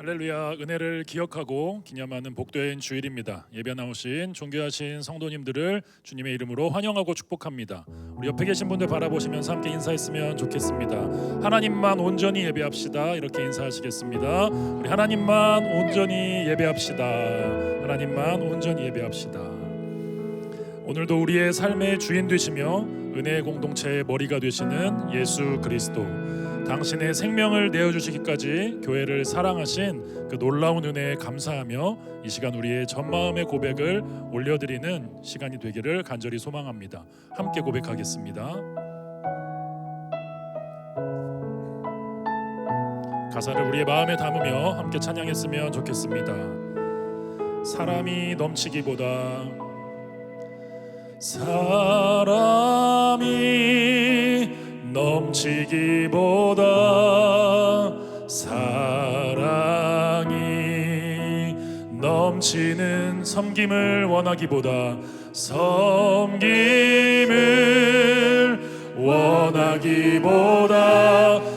할렐루야. 은혜를 기억하고 기념하는 복된 주일입니다. 예배 나오신 존귀하신 성도님들을 주님의 이름으로 환영하고 축복합니다. 우리 옆에 계신 분들 바라보시면서 함께 인사했으면 좋겠습니다. 하나님만 온전히 예배합시다. 이렇게 인사하시겠습니다. 우리 하나님만 온전히 예배합시다. 하나님만 온전히 예배합시다. 오늘도 우리의 삶의 주인 되시며 은혜의 공동체의 머리가 되시는 예수 그리스도, 당신의 생명을 내어주시기까지 교회를 사랑하신 그 놀라운 은혜에 감사하며 이 시간 우리의 전마음의 고백을 올려드리는 시간이 되기를 간절히 소망합니다. 함께 고백하겠습니다. 가사를 우리의 마음에 담으며 함께 찬양했으면 좋겠습니다. 사람이 넘치기보다 사랑이 넘치는 섬김을 원하기보다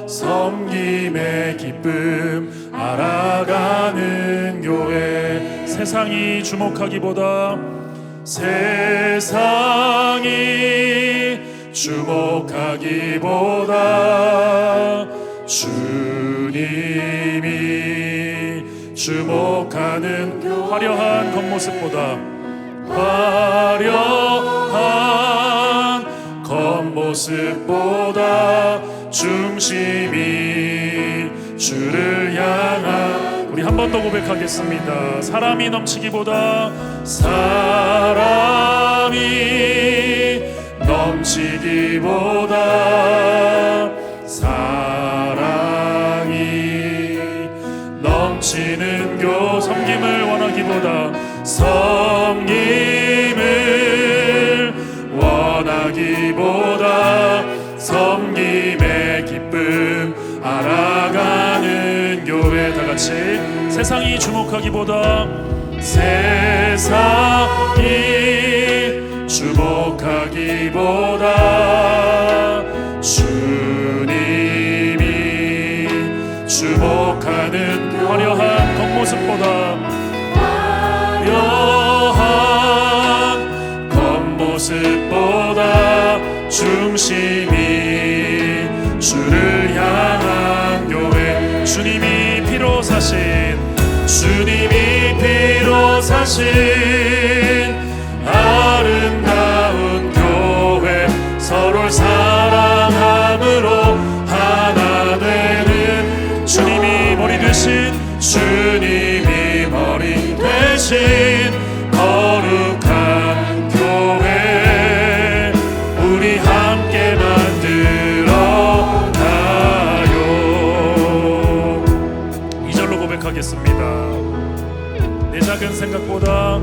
섬김의 기쁨 알아가는 교회. 세상이 주목하기보다 주님이 주목하는 화려한 겉모습보다 중심이 주를 향한. 우리 한 번 더 고백하겠습니다. 사람이 넘치기보다 사랑이 넘치는 섬김을 원하기보다 섬김의 기쁨 알아가는 교회. 다 같이 세상이 주목하기보다 주님이 주목하는 화려한 겉모습보다 중심이 주를 향한 교회. 주님이 피로 사신 아름다운 교회. 서로를 사랑함으로 하나 되는 주님이 머리 되신 거룩한 교회. 우리 함께 만들어 가요. 2절로 고백하겠습니다. 내 작은 생각보다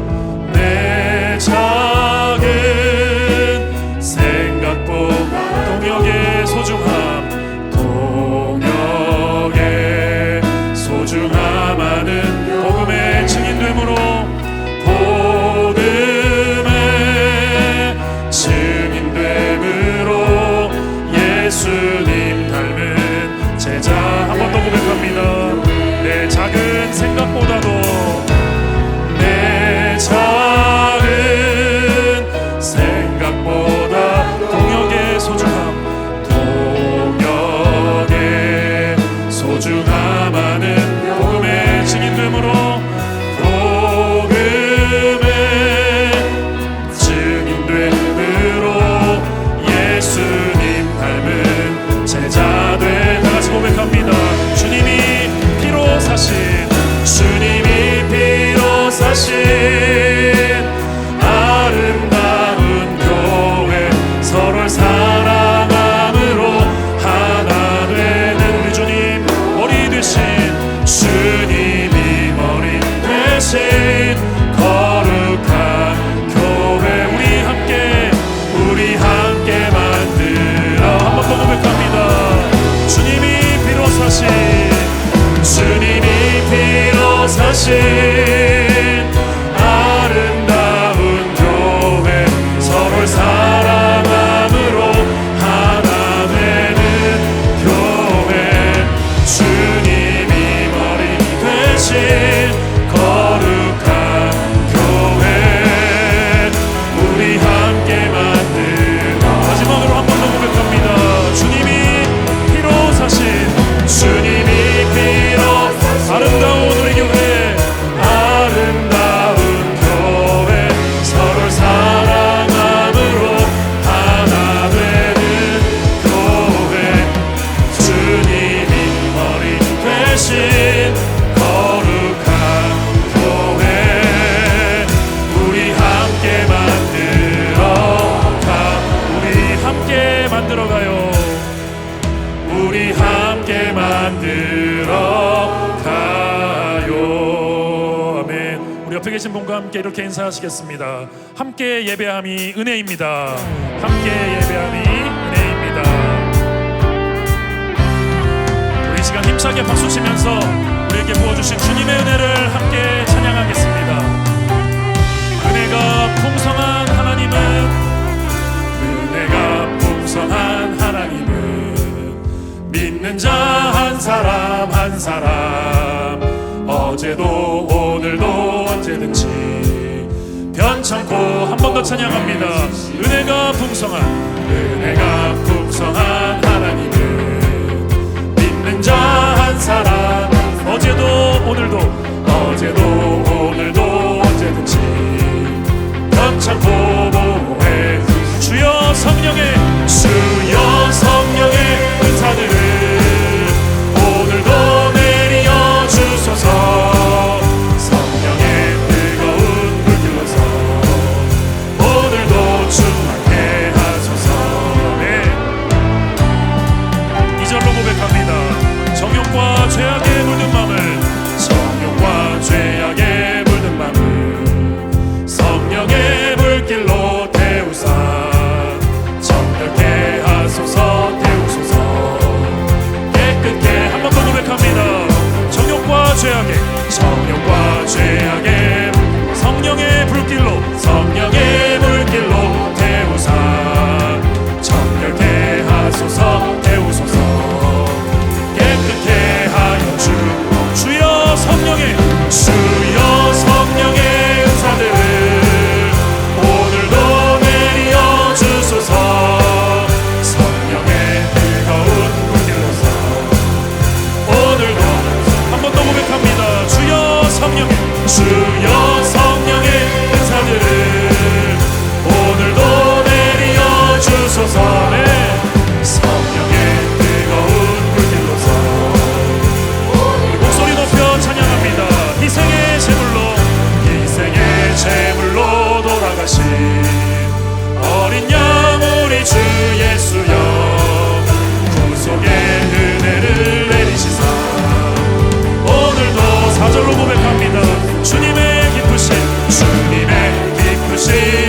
동역의 소중함하는 복음의 증인됨으로 예수님 닮은 제자. 한 번 더 고백합니다. 내 작은 생각보다도 동역의 소중함하는 복음의 증인됨으로 예수님 닮은 제자 돼. 다 같이 고백합니다. 주님이 피로 사신 아름다운 교회. 서로를 사랑함으로 하나 되는 우리 주님 머리 되신 거룩한 교회. 우리 함께 만들어. 한 번 더 고백합니다. 주님이 피로 사신 아름다운 교회. 서로를 사랑함으로 하나 되는 교회. 주님이 머리 되신 옆에 계신 분과 함께 이렇게 인사하시겠습니다. 함께 예배함이 은혜입니다. 함께 예배함이 은혜입니다. 우리 이 시간 힘차게 박수 치면서 우리에게 부어주신 주님의 은혜를 함께 찬양하겠습니다. 은혜가 풍성한 하나님은 믿는 자 한 사람 한 사람 어제도 오늘도 언제든지 변찮고 한 번 더 찬양합니다. 은혜가 풍성한 하나님은 믿는 자 한 사람 어제도 오늘도 언제든지 변찮고 보호해 주여 성령의 은사들을 오늘도 내리어 주소서. 성령의 뜨거운 불길로서 오늘도 충만케 하소서. 네. 2절로 고백합니다. 정욕과 죄악에 물든 맘을 성령의 불길로 태우사 정결케 하소서. 깨끗게 한 번 더 고백합니다. 정욕과 죄악에 성령의 불길로 태우사 정결케 하소서. 깨끗게 하여 주여 성령의 은사들을 오늘도 내리어 주소서. 성령의 뜨거운 불길로서 오늘도 한 번 더 고백합니다. 주여 성령의 은사들을 오늘도 내리어 주소서. 네. 성령의 뜨거운 불길로서 목소리 높여 찬양합니다. 희생의 제물로 돌아가신 어린 양 우리 주 예수여 구속의 은혜를 내리시사 오늘도 4절로 고백합니다. 주님의 기쁘신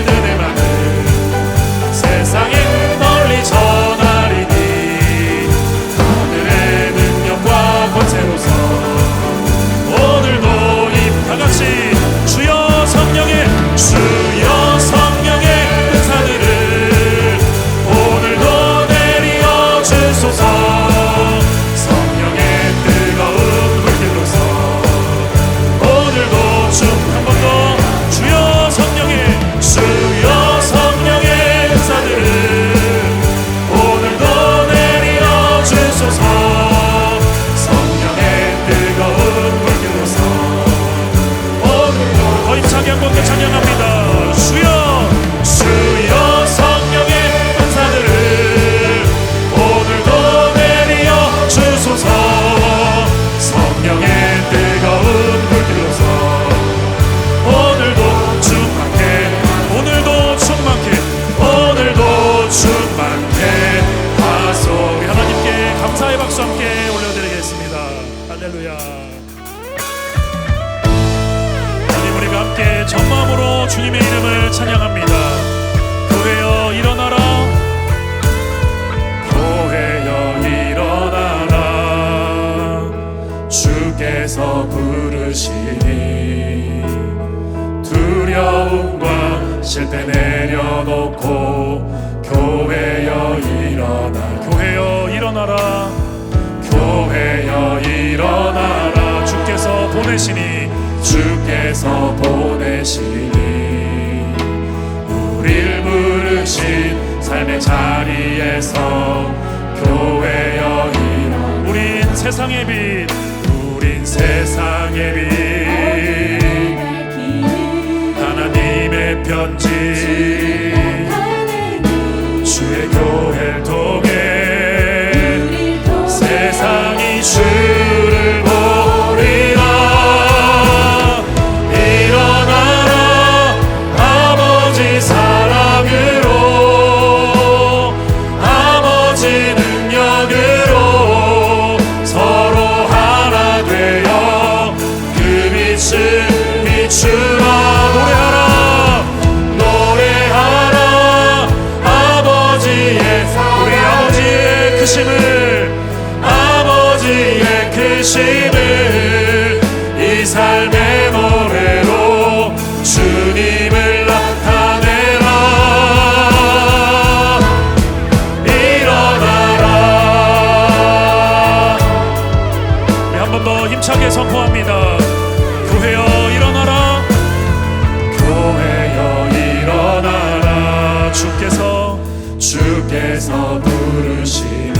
은혜만을 세상에 널리 전하리니 하늘의 능력과 권세로서 오늘도 다같이 주여 성령의 은사들을 오늘도 내리어 주소서. 성령의 뜨거운 불길로서 오늘도 한 번 더 주여 성령의 은사들을 오늘도 내리어 주소서. 성령의 뜨거운 불길로서 오늘도 더 힘차게 한 번 더 찬양합니다. 주여 성령의 은사들을 오늘도 내리어 주소서. 성령의 뜨거운 불길로서 오늘도 충만케 하소. 우리 하나님께 감사의 박수 함께 올려드리겠습니다. 할렐루야. 주님, 우리가 함께 전마음으로 주님의 이름을 찬양합니다. 교회여 일어나라. 주께서 부르시니 두려움과 실패 내려놓고 교회여 일어나라. 주께서 보내시니 우릴 부르신 삶의 자리에서 교회여 일어나. 우린 세상의 빛 하나님의 편지 주의 교회를 통해 세상이 주를 보리라. 일어나라 아버지 사랑으로 아버지 능력으로 서로 하나 되어 그 빛을 비추라. 크심을 아버지의 크심을 이 삶의 노래로 주님을 나타내라. 일어나라. 우리 한 번 더 힘차게 선포합니다. 교회여 일어나라. 교회여 일어나라. 주께서 부르시니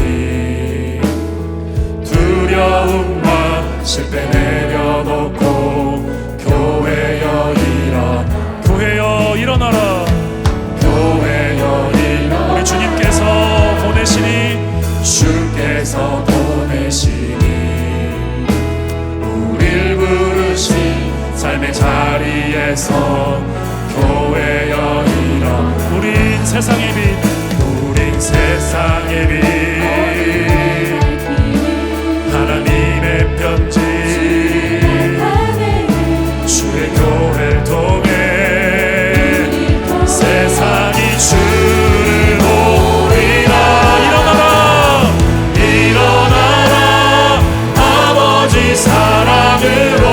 두려움과 실패 내려놓고 교회여 일어나. 교회여 일어나라. 교회여 일어나. 우리 주님께서 보내시니 주께서 보내시니 우릴 부르신 삶의 자리에서 교회여 일어나. 우린 세상의 빛, 우린 세상의 빛, 하나님의 편지 주의 교회를 통해 세상이 주를 보리라. 일어나라. 일어나라. 아버지 사랑으로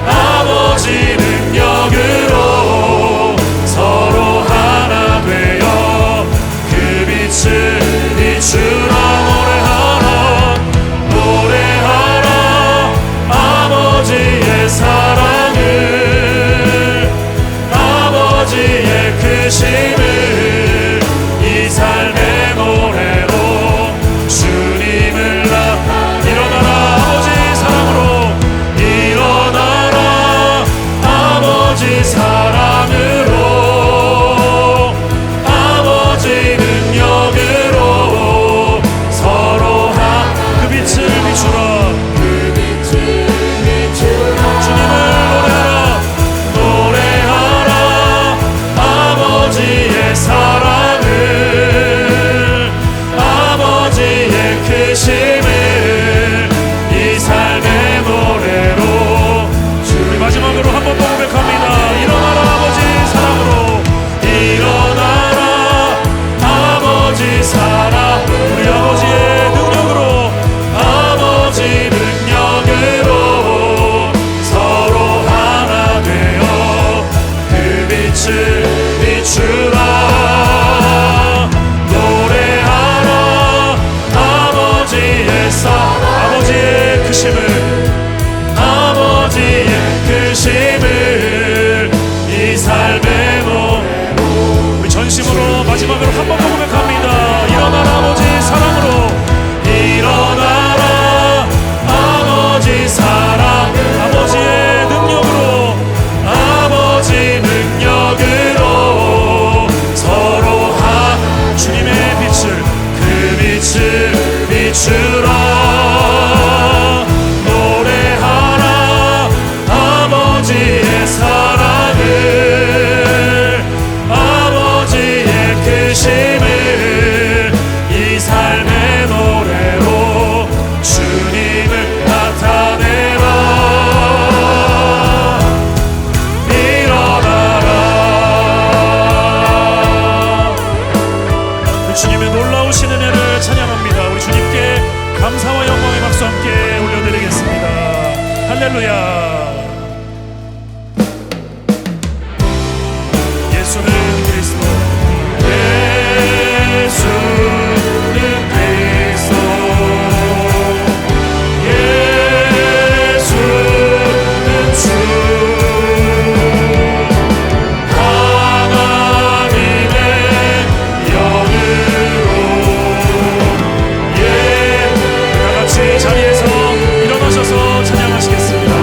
아버지 능력으로 서로 하나 되어 그 빛을 비추라. 노래하라. 아버지의 사랑을 아버지의 크심을 이 삶의 노래로 주님을 일어나라. 아버지 사랑으로 일어나라. 아버지 사랑으로 아버지 능력으로 서로 그 빛을 비추라. 그 빛을 비추라. 주님을 노래하라. 아버지의 사랑을 아버지의 크심을 이 삶의 노래로 우리 마지막으로 한 번 더 고백합니다. 일어나라. 아버지 사랑으로 일어나라. 아버지 사랑 우리 아버지의 능력으로 아버지 능력으로 서로 하나 되어 그 빛을 비추라. 노래하라. 아버지의 아버지의 크심을 아버지의 크심을 이 삶의 노래로 우리 전심으로 마지막으로 한 번 더 고백합니다. 일어나라. 아버지 사랑으로 일어나라. 아버지 사랑 아버지의 능력으로 아버지 능력으로 서로 주님의 빛을 그 빛을 비추라. 노래하라. 아버지의 사랑을 아버지의 크심을 이 삶의 노래로 주님을 나타내라. 일어나라. 우리 주님의 놀라우신 은혜를 찬양합니다. 우리 주님께 감사와 영광의 박수 함께 올려드리겠습니다. 할렐루야. 예수는 그리스도. 예수는 그리스도. 예수는 주 하나님의 영으로 다같이 자리에서 일어나셔서 찬양하시겠습니다.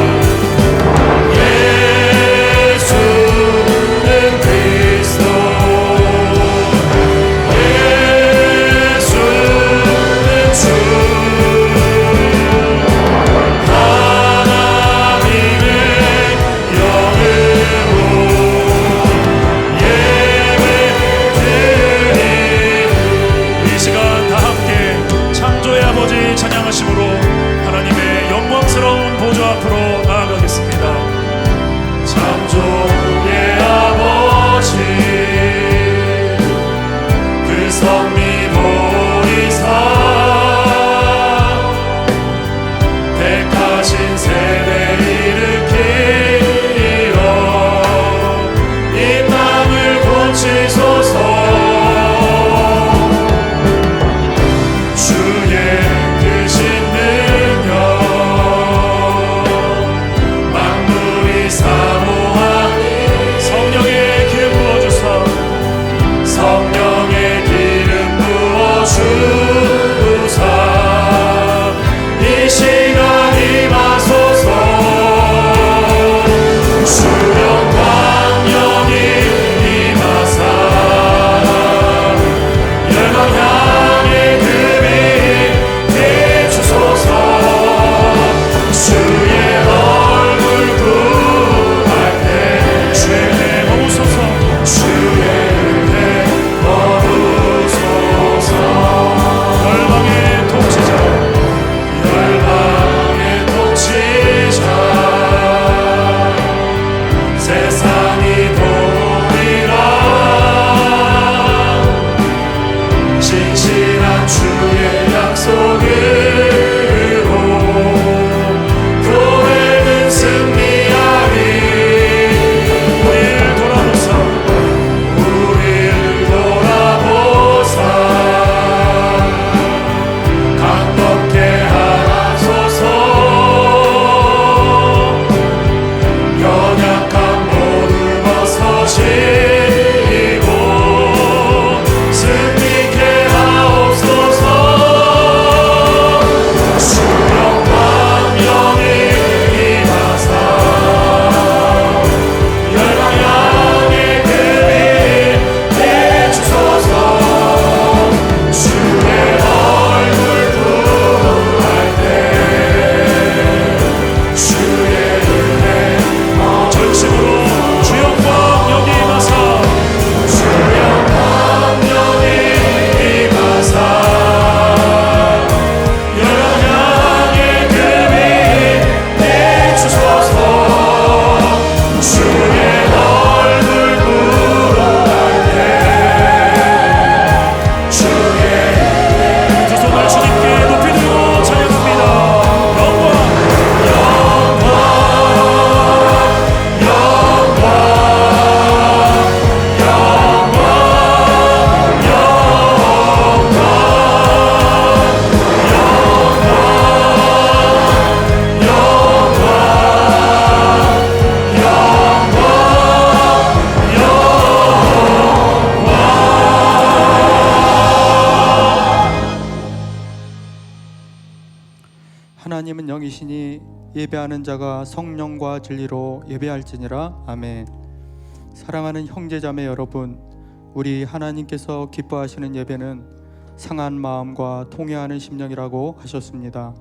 성령이시니 예배하는 자가 성령과 진리로 예배할지니라. 아멘. 사랑하는 형제자매 여러분, 우리 하나님께서 기뻐하시는 예배는 상한 마음과 통회하는 심령이라고 하셨습니다.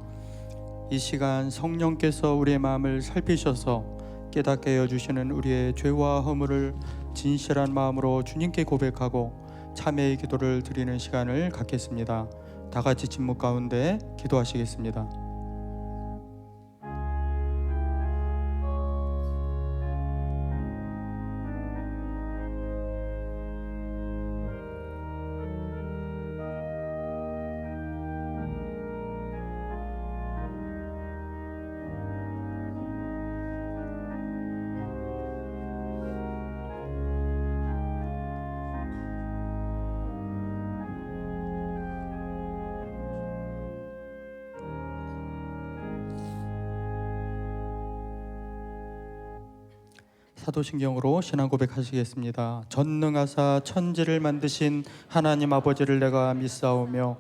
이 시간 성령께서 우리의 마음을 살피셔서 깨닫게 해주시는 우리의 죄와 허물을 진실한 마음으로 주님께 고백하고 참회의 기도를 드리는 시간을 갖겠습니다. 다 같이 침묵 가운데 기도하시겠습니다. 사도신경으로 신앙 고백하시겠습니다. 전능하사 천지를 만드신 하나님 아버지를 내가 믿사오며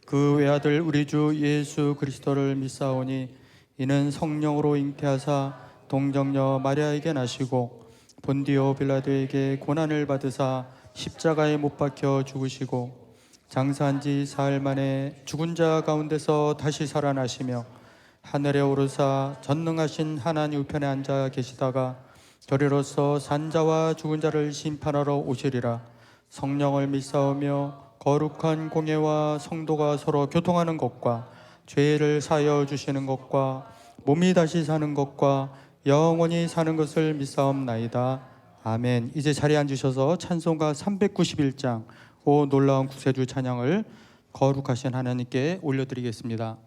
그 외아들 우리 주 예수 그리스도를 믿사오니 이는 성령으로 잉태하사 동정녀 마리아에게 나시고 본디오 빌라도에게 고난을 받으사 십자가에 못 박혀 죽으시고 장사한 지 사흘 만에 죽은 자 가운데서 다시 살아나시며 하늘에 오르사 전능하신 하나님 우편에 앉아 계시다가 저리로서 산자와 죽은 자를 심판하러 오시리라. 성령을 믿사오며 거룩한 공예와 성도가 서로 교통하는 것과 죄를 사하여 주시는 것과 몸이 다시 사는 것과 영원히 사는 것을 믿사옵나이다. 아멘. 이제 자리에 앉으셔서 찬송가 391장 오 놀라운 구세주 찬양을 거룩하신 하나님께 올려드리겠습니다.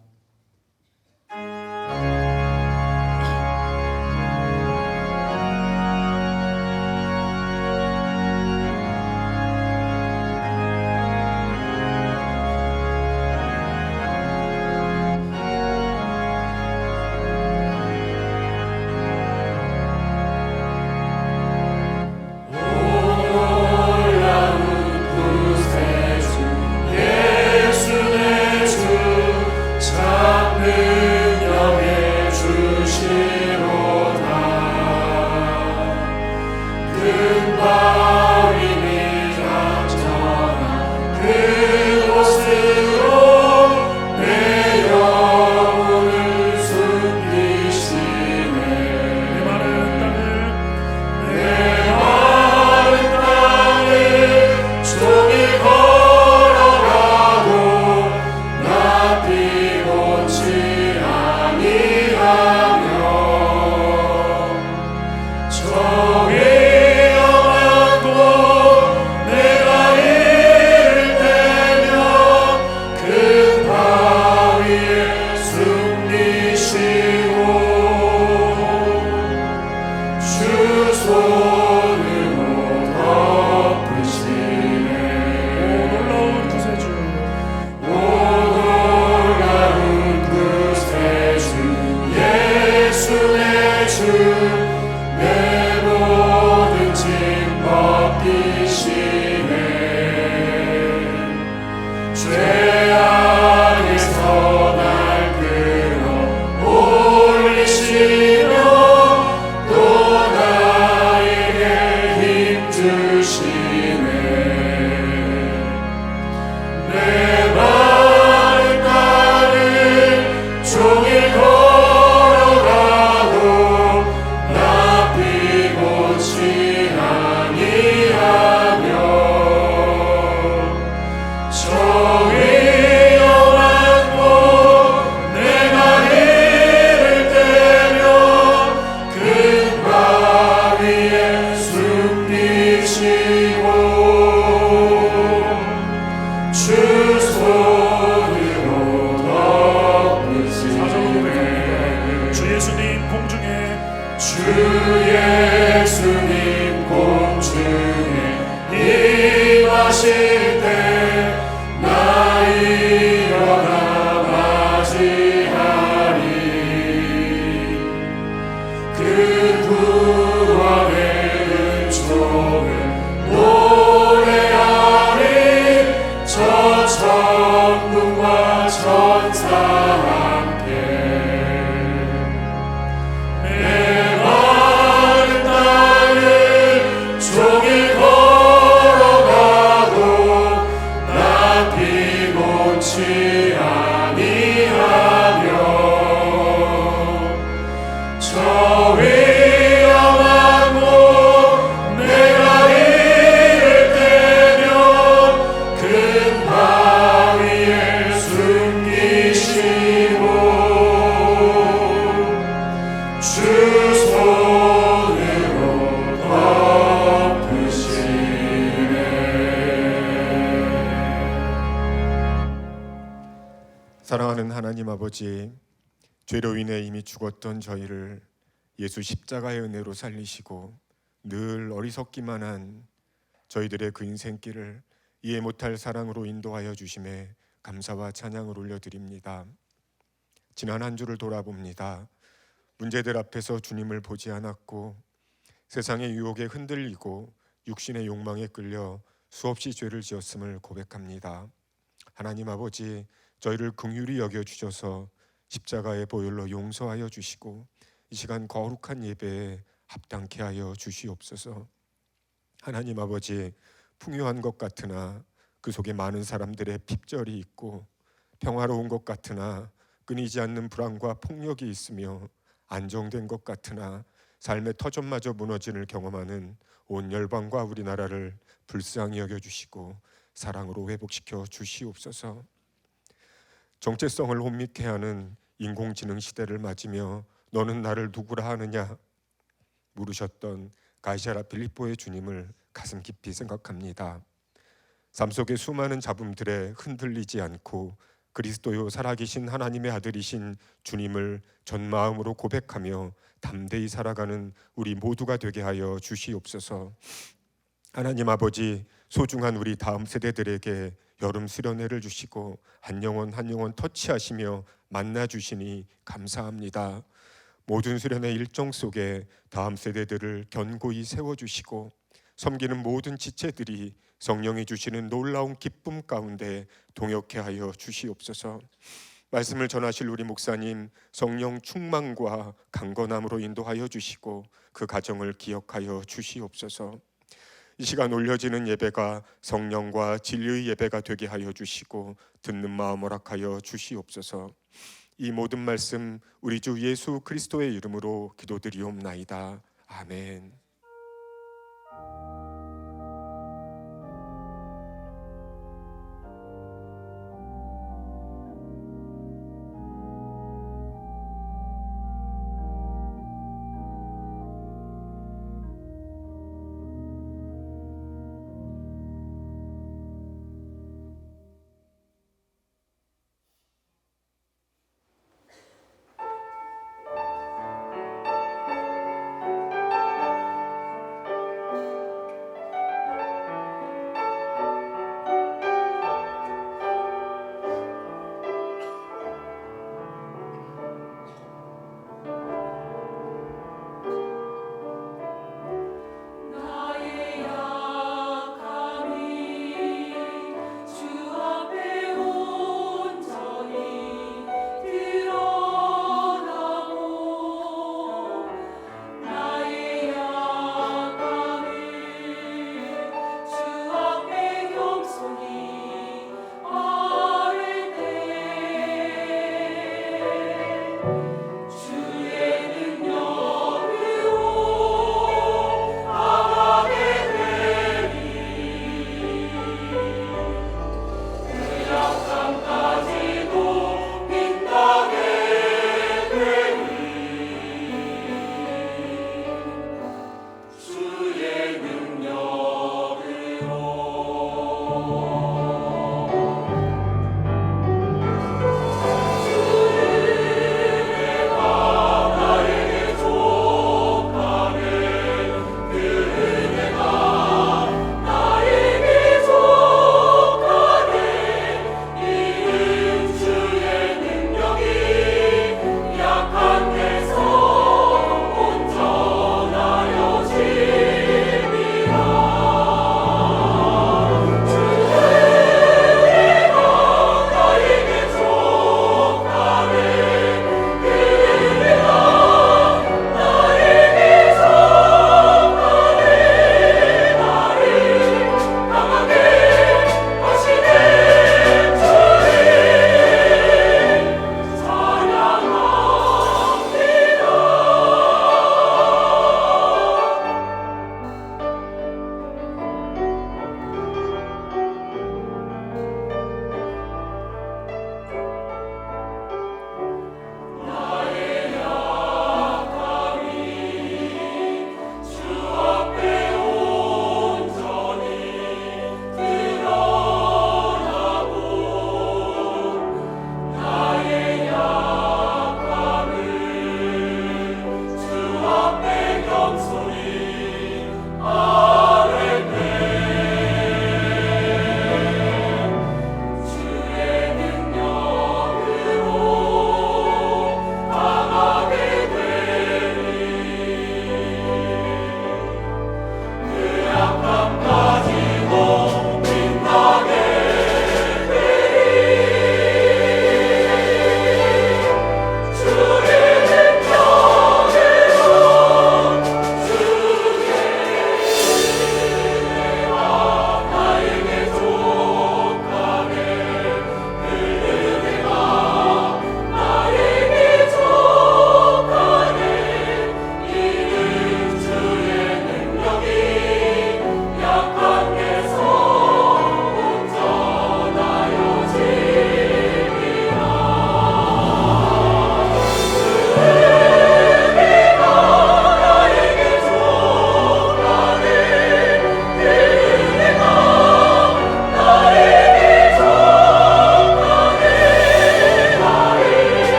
천군과 천사 함께 저 위험한 곳 내가 이를 때면 큰 바위에 숨기시고 주 손으로 덮으시네. 사랑하는 하나님 아버지, 죄로 인해 이미 죽었던 저희를 예수 십자가의 은혜로 살리시고 늘 어리석기만 한 저희들의 그 인생길을 이해 못할 사랑으로 인도하여 주심에 감사와 찬양을 올려드립니다. 지난 한 주를 돌아봅니다. 문제들 앞에서 주님을 보지 않았고 세상의 유혹에 흔들리고 육신의 욕망에 끌려 수없이 죄를 지었음을 고백합니다. 하나님 아버지, 저희를 긍휼히 여겨주셔서 십자가의 보혈로 용서하여 주시고 이 시간 거룩한 예배에 합당케 하여 주시옵소서. 하나님 아버지, 풍요한 것 같으나 그 속에 많은 사람들의 핍절이 있고 평화로운 것 같으나 끊이지 않는 불안과 폭력이 있으며 안정된 것 같으나 삶의 터전마저 무너짐을 경험하는 온 열방과 우리나라를 불쌍히 여겨주시고 사랑으로 회복시켜 주시옵소서. 정체성을 혼미케 하는 인공지능 시대를 맞으며 너는 나를 누구라 하느냐 물으셨던 가이사라 빌립보의 주님을 가슴 깊이 생각합니다. 삶 속의 수많은 잡음들에 흔들리지 않고 그리스도요 살아계신 하나님의 아들이신 주님을 전 마음으로 고백하며 담대히 살아가는 우리 모두가 되게 하여 주시옵소서. 하나님 아버지, 소중한 우리 다음 세대들에게 여름 수련회를 주시고 한 영혼 한 영혼 터치하시며 만나 주시니 감사합니다. 모든 수련회 일정 속에 다음 세대들을 견고히 세워주시고 섬기는 모든 지체들이 성령이 주시는 놀라운 기쁨 가운데 동역케 하여 주시옵소서. 말씀을 전하실 우리 목사님 성령 충만과 강건함으로 인도하여 주시고 그 가정을 기억하여 주시옵소서. 이 시간 올려지는 예배가 성령과 진리의 예배가 되게 하여 주시고 듣는 마음 허락하여 주시옵소서. 이 모든 말씀 우리 주 예수 그리스도의 이름으로 기도드리옵나이다. 아멘.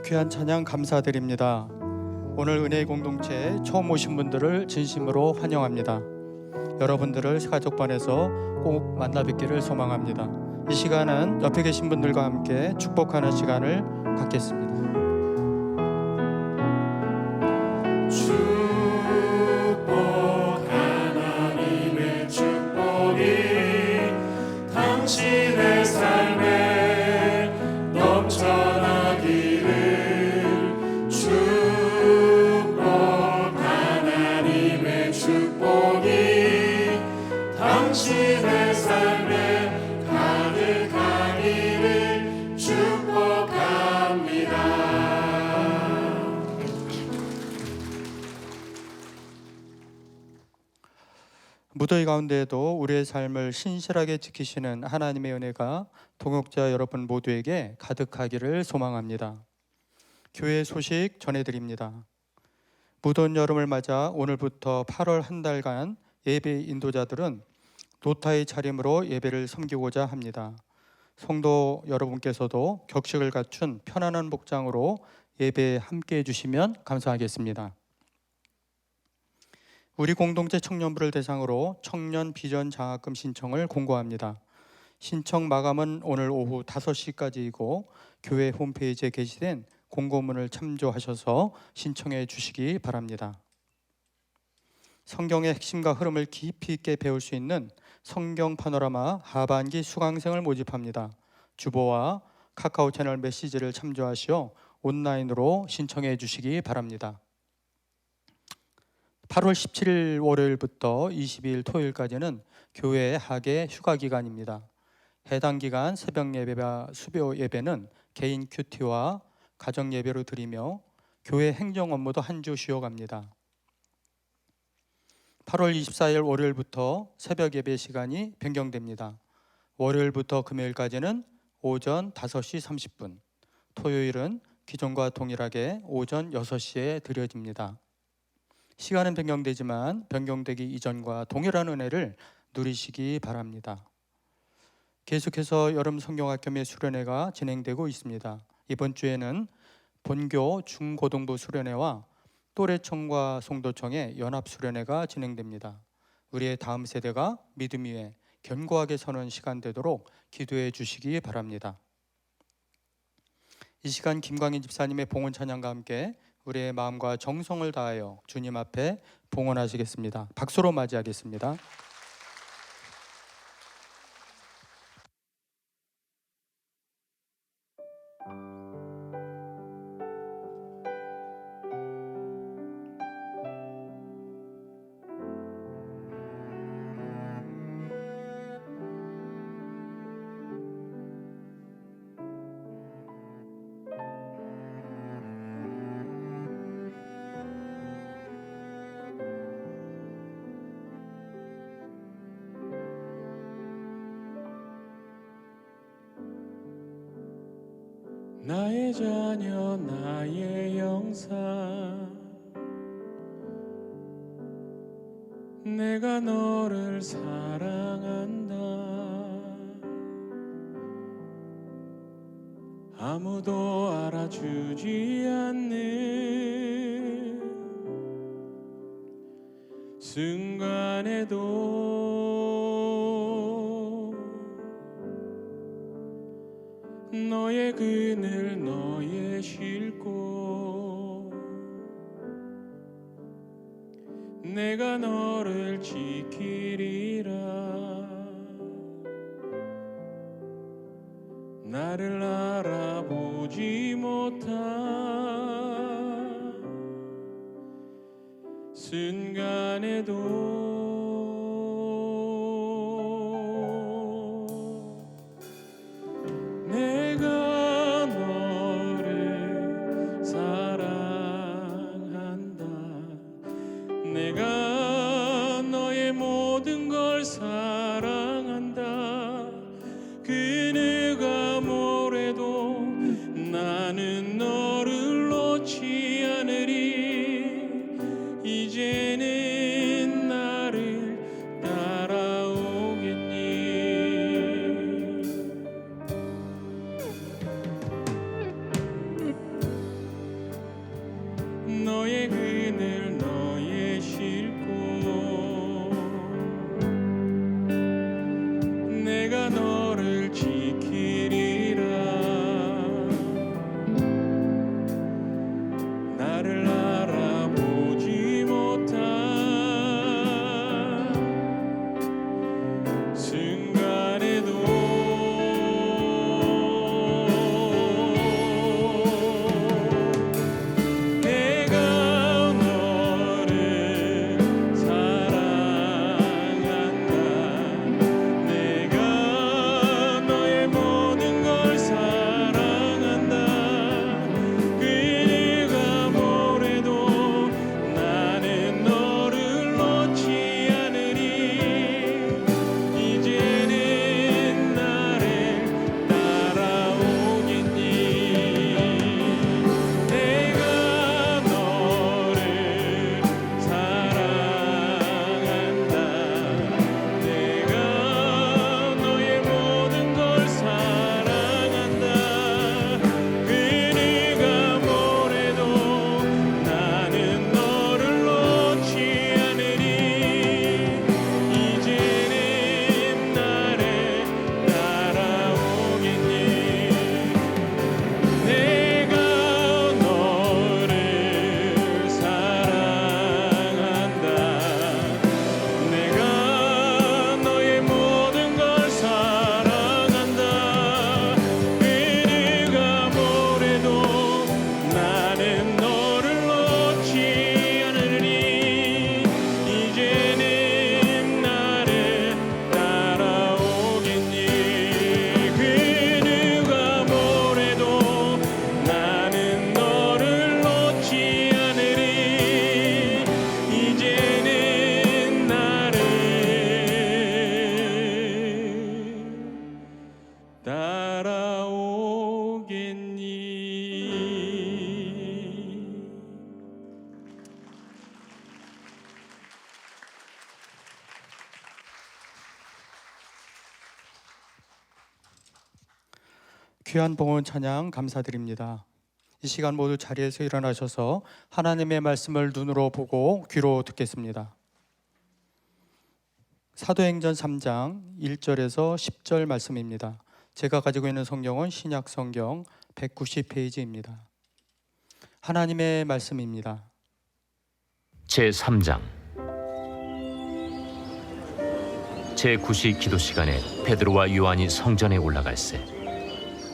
귀한 찬양 감사드립니다. 오늘 은혜의 공동체에 처음 오신 분들을 진심으로 환영합니다. 여러분들을 가족반에서 꼭 만나 뵙기를 소망합니다. 이 시간은 옆에 계신 분들과 함께 축복하는 시간을 갖겠습니다. 축복 하나님의 축복이 당신의 삶에 넘쳐나기를 축복 하나님의 축복이 당신의 삶에 가득하기를 축복합니다. 무더위 가운데에도 우리의 삶을 신실하게 지키시는 하나님의 은혜가 동역자 여러분 모두에게 가득하기를 소망합니다. 교회 소식 전해드립니다. 무더운 여름을 맞아 오늘부터 8월 한 달간 예배 인도자들은 노타의 차림으로 예배를 섬기고자 합니다. 성도 여러분께서도 격식을 갖춘 편안한 복장으로 예배에 함께해 주시면 감사하겠습니다. 우리 공동체 청년부를 대상으로 청년 비전 장학금 신청을 공고합니다. 신청 마감은 오늘 오후 5시까지이고 교회 홈페이지에 게시된 공고문을 참조하셔서 신청해 주시기 바랍니다. 성경의 핵심과 흐름을 깊이 있게 배울 수 있는 성경 파노라마 하반기 수강생을 모집합니다. 주보와 카카오 채널 메시지를 참조하시어 온라인으로 신청해 주시기 바랍니다. 8월 17일 월요일부터 22일 토요일까지는 교회 학예 휴가 기간입니다. 해당 기간 새벽 예배와 수요 예배는 개인 큐티와 가정 예배로 드리며 교회 행정 업무도 한 주 쉬어갑니다. 8월 24일 월요일부터 새벽 예배 시간이 변경됩니다. 월요일부터 금요일까지는 오전 5시 30분, 토요일은 기존과 동일하게 오전 6시에 드려집니다. 시간은 변경되지만 변경되기 이전과 동일한 은혜를 누리시기 바랍니다. 계속해서 여름 성경학교 및 수련회가 진행되고 있습니다. 이번 주에는 본교 중고등부 수련회와 또래청과 송도청의 연합 수련회가 진행됩니다. 우리의 다음 세대가 믿음 위에 견고하게 서는 시간 되도록 기도해 주시기 바랍니다. 이 시간 김광인 집사님의 봉헌 찬양과 함께 우리의 마음과 정성을 다하여 주님 앞에 봉헌하시겠습니다. 박수로 맞이하겠습니다. 나의 자녀 나의 영사 내가 너를 사랑한다 아무도 알아주지 않는 순간에도 너의 그늘 너의 쉴곳 내가 너를 지키리라 나를 알아보지 못한 순간에도 내가 너를 사랑한다 내가 너의 모든 걸 사랑한다 그 누가 뭐래도 나는 너를 놓지 않으리 이제는 나를 따라오겠니 귀한 봉헌 찬양 감사드립니다. 이 시간 모두 자리에서 일어나셔서 하나님의 말씀을 눈으로 보고 귀로 듣겠습니다. 사도행전 3장 1절에서 10절 말씀입니다. 제가 가지고 있는 성경은 신약 성경 190페이지입니다. 하나님의 말씀입니다. 제3장 제9시 기도 시간에 베드로와 요한이 성전에 올라갈새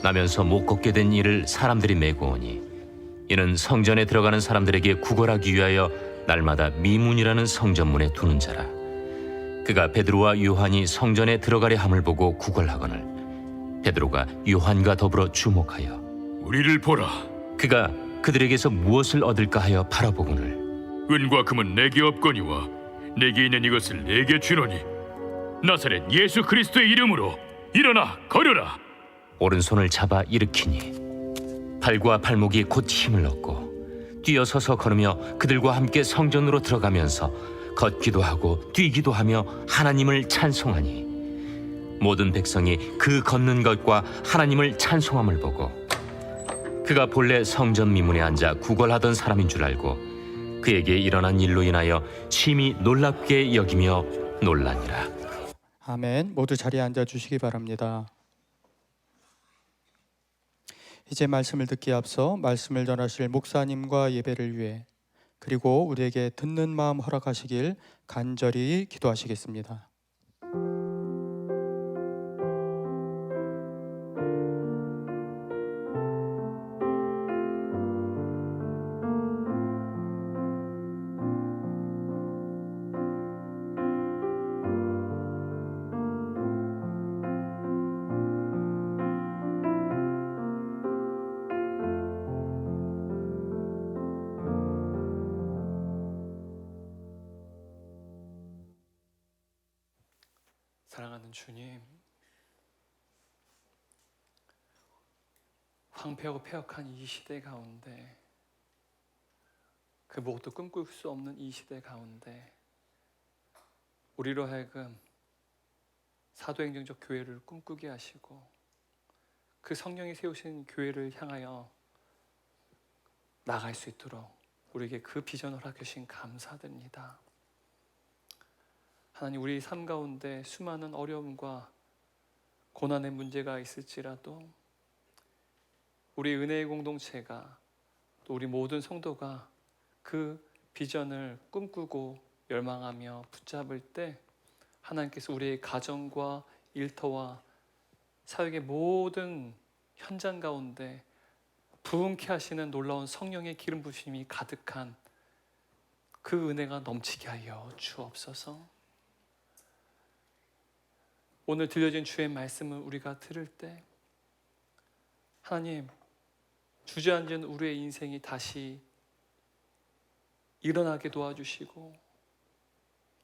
나면서 못 걷게 된 이를 사람들이 메고 오니 이는 성전에 들어가는 사람들에게 구걸하기 위하여 날마다 미문이라는 성전문에 두는 자라. 그가 베드로와 요한이 성전에 들어가려 함을 보고 구걸하거늘 베드로가 요한과 더불어 주목하여 우리를 보라. 그가 그들에게서 무엇을 얻을까 하여 바라보거늘 은과 금은 내게 없거니와 내게 있는 이것을 내게 주노니 나사렛 예수 그리스도의 이름으로 일어나 걸으라. 오른손을 잡아 일으키니 발과 발목이 곧 힘을 얻고 뛰어서서 걸으며 그들과 함께 성전으로 들어가면서 걷기도 하고 뛰기도 하며 하나님을 찬송하니 모든 백성이 그 걷는 것과 하나님을 찬송함을 보고 그가 본래 성전 미문에 앉아 구걸하던 사람인 줄 알고 그에게 일어난 일로 인하여 심히 놀랍게 여기며 놀라니라. 아멘. 모두 자리에 앉아 주시기 바랍니다. 이제 말씀을 듣기에 앞서 말씀을 전하실 목사님과 예배를 위해 그리고 우리에게 듣는 마음 허락하시길 간절히 기도하시겠습니다. 사랑하는 주님, 황폐하고 폐역한 이 시대 가운데, 그 무엇도 꿈꿀 수 없는 이 시대 가운데 우리로 하여금 사도행정적 교회를 꿈꾸게 하시고 그 성령이 세우신 교회를 향하여 나갈 수 있도록 우리에게 그 비전을 허락하신 감사드립니다. 하나님, 우리 삶 가운데 수많은 어려움과 고난의 문제가 있을지라도 우리 은혜의 공동체가 또 우리 모든 성도가 그 비전을 꿈꾸고 열망하며 붙잡을 때 하나님께서 우리의 가정과 일터와 사역의 모든 현장 가운데 부흥케 하시는 놀라운 성령의 기름 부심이 가득한 그 은혜가 넘치게 하여 주옵소서. 오늘 들려진 주의 말씀을 우리가 들을 때 하나님, 주저앉은 우리의 인생이 다시 일어나게 도와주시고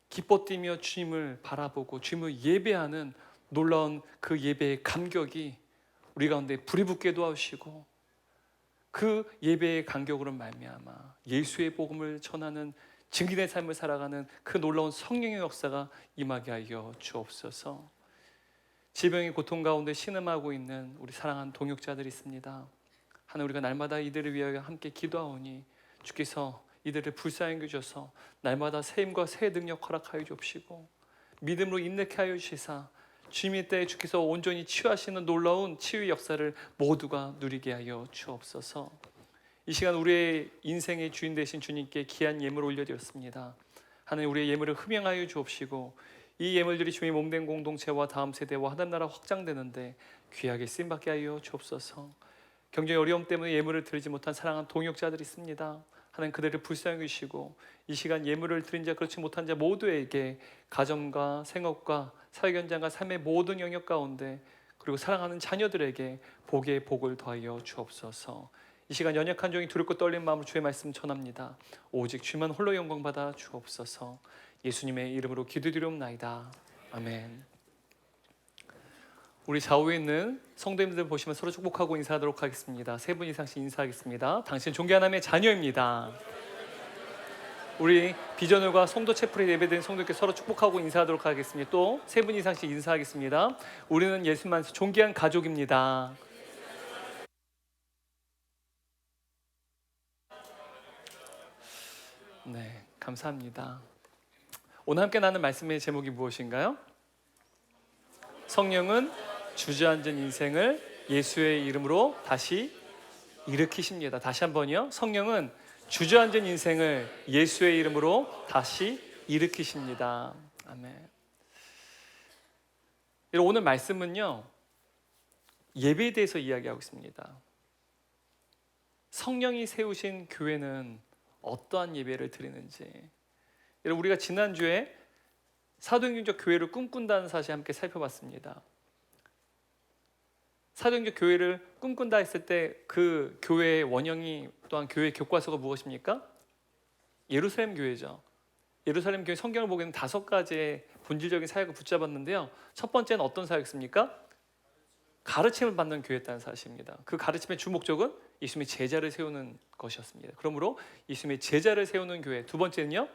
기뻐 뛰며 주님을 바라보고 주님을 예배하는 놀라운 그 예배의 감격이 우리 가운데 불이 붙게 도와주시고 그 예배의 감격으로 말미암아 예수의 복음을 전하는 증인의 삶을 살아가는 그 놀라운 성령의 역사가 임하게 하여 주옵소서. 질병의 고통 가운데 신음하고 있는 우리 사랑하는 동역자들이 있습니다. 하나님, 우리가 날마다 이들을 위하여 함께 기도하오니 주께서 이들을 불쌍히 여겨주셔서 날마다 새 힘과 새 능력 허락하여 주옵시고 믿음으로 인내케 하여 주시사 주님의 때에 주께서 온전히 치유하시는 놀라운 치유의 역사를 모두가 누리게 하여 주옵소서. 이 시간 우리의 인생의 주인 되신 주님께 귀한 예물을 올려드렸습니다. 하나님, 우리의 예물을 흠양하여 주옵시고 이 예물들이 주의 몸된 공동체와 다음 세대와 하나님 나라 확장되는데 귀하게 쓰임받게 하여 주옵소서. 경제의 어려움 때문에 예물을 드리지 못한 사랑하는 동역자들이 있습니다. 하나님, 그들을 불쌍히 여기시고 이 시간 예물을 드린 자 그렇지 못한 자 모두에게 가정과 생업과 사회 현장과 삶의 모든 영역 가운데 그리고 사랑하는 자녀들에게 복의 복을 더하여 주옵소서. 이 시간 연약한 종이 두렵고 떨린 마음으로 주의 말씀 전합니다. 오직 주만 홀로 영광 받아 주옵소서. 예수님의 이름으로 기도드리옵나이다. 아멘. 우리 좌우에 있는 성도님들 보시면 서로 축복하고 인사하도록 하겠습니다. 세 분 이상씩 인사하겠습니다. 당신 존귀한 하나님의 자녀입니다. 우리 비전을과 성도 채플에 예배드린 성도께 서로 축복하고 인사하도록 하겠습니다. 또 세 분 이상씩 인사하겠습니다. 우리는 예수만 존귀한 가족입니다. 네, 감사합니다. 오늘 함께 나눈 말씀의 제목이 무엇인가요? 성령은 주저앉은 인생을 예수의 이름으로 다시 일으키십니다. 다시 한번요. 성령은 주저앉은 인생을 예수의 이름으로 다시 일으키십니다. 아멘. 오늘 말씀은요, 예배에 대해서 이야기하고 있습니다. 성령이 세우신 교회는 어떠한 예배를 드리는지. 여러분, 우리가 지난주에 사도행전적 교회를 꿈꾼다는 사실 함께 살펴봤습니다. 사도행전 교회를 꿈꾼다 했을 때 그 교회의 원형이 또한 교회 교과서가 무엇입니까? 예루살렘 교회죠. 예루살렘 교회 성경을 보기에는 5가지의 본질적인 사역을 붙잡았는데요. 첫 번째는 어떤 사역입니까? 가르침을 받는 교회였다는 사실입니다. 그 가르침의 주 목적은 예수님의 제자를 세우는 것이었습니다. 그러므로 예수님의 제자를 세우는 교회. 두 번째는요,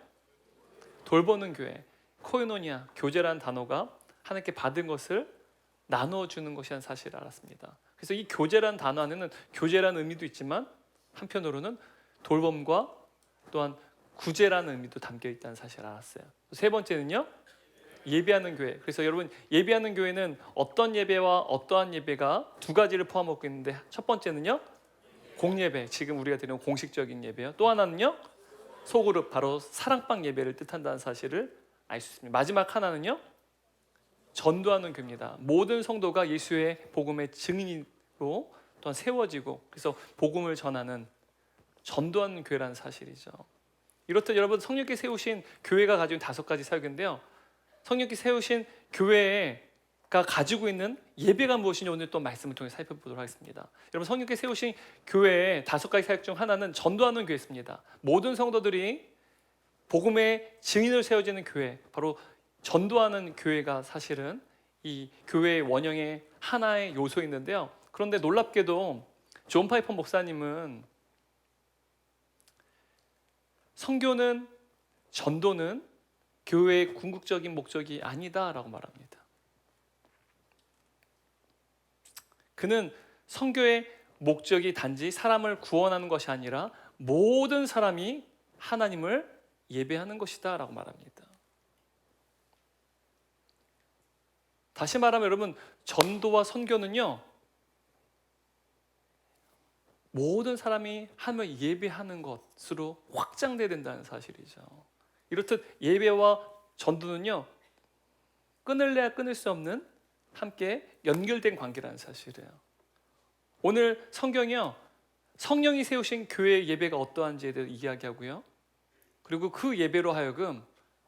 돌보는 교회. 코이노니아, 교제라는 단어가 하나님께 받은 것을 나누어주는 것이라는 사실을 알았습니다. 그래서 이 교제라는 단어 안에는 교제라는 의미도 있지만 한편으로는 돌봄과 또한 구제라는 의미도 담겨 있다는 사실을 알았어요. 세 번째는요, 예배하는 교회. 그래서 여러분, 예배하는 교회는 어떤 예배와 어떠한 예배가 2가지를 포함하고 있는데, 첫 번째는요, 공예배, 지금 우리가 드리는 공식적인 예배요. 또 하나는요, 소그룹, 바로 사랑방 예배를 뜻한다는 사실을 알 수 있습니다. 마지막 하나는요, 전도하는 교회입니다. 모든 성도가 예수의 복음의 증인으로 또한 세워지고, 그래서 복음을 전하는, 전도하는 교회라는 사실이죠. 이렇듯 여러분, 성령께 세우신 교회가 가지고 있는 5가지 사역인데요, 성령께 세우신 교회가 가지고 있는 예배가 무엇인지 오늘 또 말씀을 통해 살펴보도록 하겠습니다. 여러분, 성령께 세우신 교회의 5가지 사역 중 하나는 전도하는 교회였습니다. 모든 성도들이 복음의 증인으로 세워지는 교회, 바로 전도하는 교회가 사실은 이 교회의 원형의 하나의 요소였는데요. 그런데 놀랍게도 존 파이퍼 목사님은 선교는, 전도는 교회의 궁극적인 목적이 아니다라고 말합니다. 그는 선교의 목적이 단지 사람을 구원하는 것이 아니라 모든 사람이 하나님을 예배하는 것이다 라고 말합니다. 다시 말하면 여러분, 전도와 선교는요, 모든 사람이 하나님을 예배하는 것으로 확장돼야 된다는 사실이죠. 이렇듯 예배와 전도는요, 끊을래야 끊을 수 없는 함께 연결된 관계라는 사실이에요. 오늘 성경이요, 성령이 세우신 교회의 예배가 어떠한지에 대해 이야기하고요, 그리고 그 예배로 하여금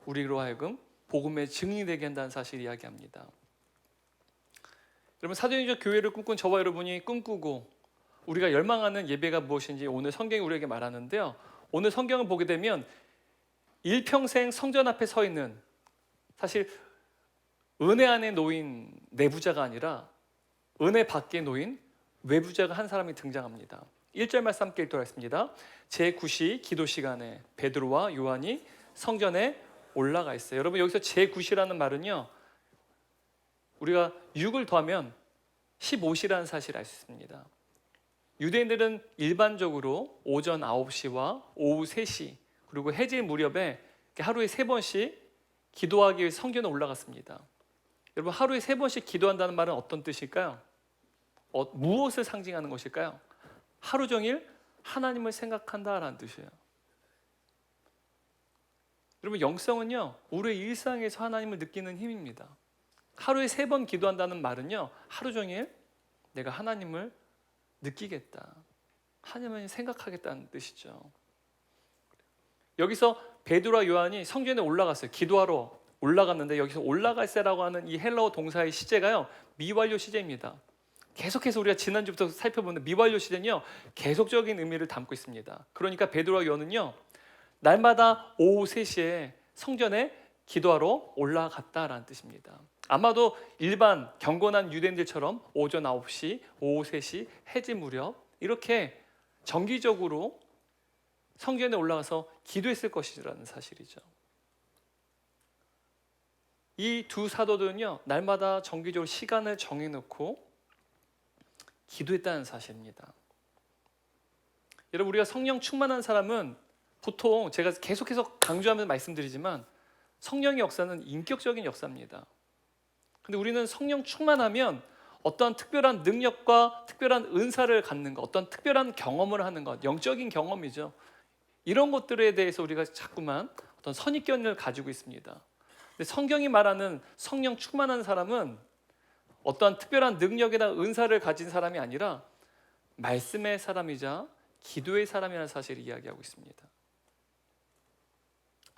우리로 하여금 복음의 증인이 되게 한다는 사실을 이야기합니다. 여러분, 사도행전적 교회를 꿈꾼 저와 여러분이 꿈꾸고 우리가 열망하는 예배가 무엇인지 오늘 성경이 우리에게 말하는데요, 오늘 성경을 보게 되면 일평생 성전 앞에 서 있는, 사실 은혜 안에 놓인 내부자가 아니라 은혜 밖에 놓인 외부자가 한 사람이 등장합니다. 1절 말씀 함께 읽도록 하겠습니다. 제9시 기도 시간에 베드로와 요한이 성전에 올라가 있어요. 여러분, 여기서 제9시라는 말은요, 우리가 6을 더하면 15시라는 사실을 알 수 있습니다. 유대인들은 일반적으로 오전 9시와 오후 3시 그리고 해질 무렵에 하루에 3번씩 기도하기 위해 성전에 올라갔습니다. 여러분, 하루에 3번씩 기도한다는 말은 어떤 뜻일까요? 무엇을 상징하는 것일까요? 하루 종일 하나님을 생각한다라는 뜻이에요. 여러분, 영성은요, 우리의 일상에서 하나님을 느끼는 힘입니다. 하루에 3번 기도한다는 말은요, 하루 종일 내가 하나님을 느끼겠다, 하나님을 생각하겠다는 뜻이죠. 여기서 베드로와 요한이 성전에 올라갔어요. 기도하러 올라갔는데, 여기서 올라갈세라고 하는 이 헬라어 동사의 시제가요, 미완료 시제입니다. 계속해서 우리가 지난주부터 살펴보는 미완료 시제는요, 계속적인 의미를 담고 있습니다. 그러니까 베드로와 요한은요, 날마다 오후 3시에 성전에 기도하러 올라갔다라는 뜻입니다. 아마도 일반 경건한 유대인들처럼 오전 9시, 오후 3시, 해질 무렵 이렇게 정기적으로 성전에 올라가서 기도했을 것이라는 사실이죠. 이 두 사도들은요, 날마다 정기적으로 시간을 정해놓고 기도했다는 사실입니다. 여러분, 우리가 성령 충만한 사람은 보통 제가 계속해서 강조하면서 말씀드리지만 성령의 역사는 인격적인 역사입니다. 근데 우리는 성령 충만하면 어떠한 특별한 능력과 특별한 은사를 갖는 것, 어떤 특별한 경험을 하는 것, 영적인 경험이죠. 이런 것들에 대해서 우리가 자꾸만 어떤 선입견을 가지고 있습니다. 근데 성경이 말하는 성령 충만한 사람은 어떠한 특별한 능력이나 은사를 가진 사람이 아니라 말씀의 사람이자 기도의 사람이라는 사실을 이야기하고 있습니다.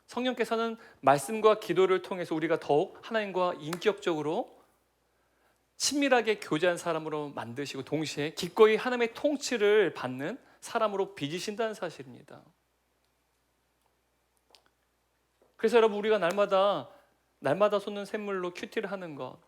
성령께서는 말씀과 기도를 통해서 우리가 더욱 하나님과 인격적으로 친밀하게 교제한 사람으로 만드시고 동시에 기꺼이 하나님의 통치를 받는 사람으로 빚으신다는 사실입니다. 그래서 여러분, 우리가 날마다 쏟는 샘물로 큐티를 하는 것,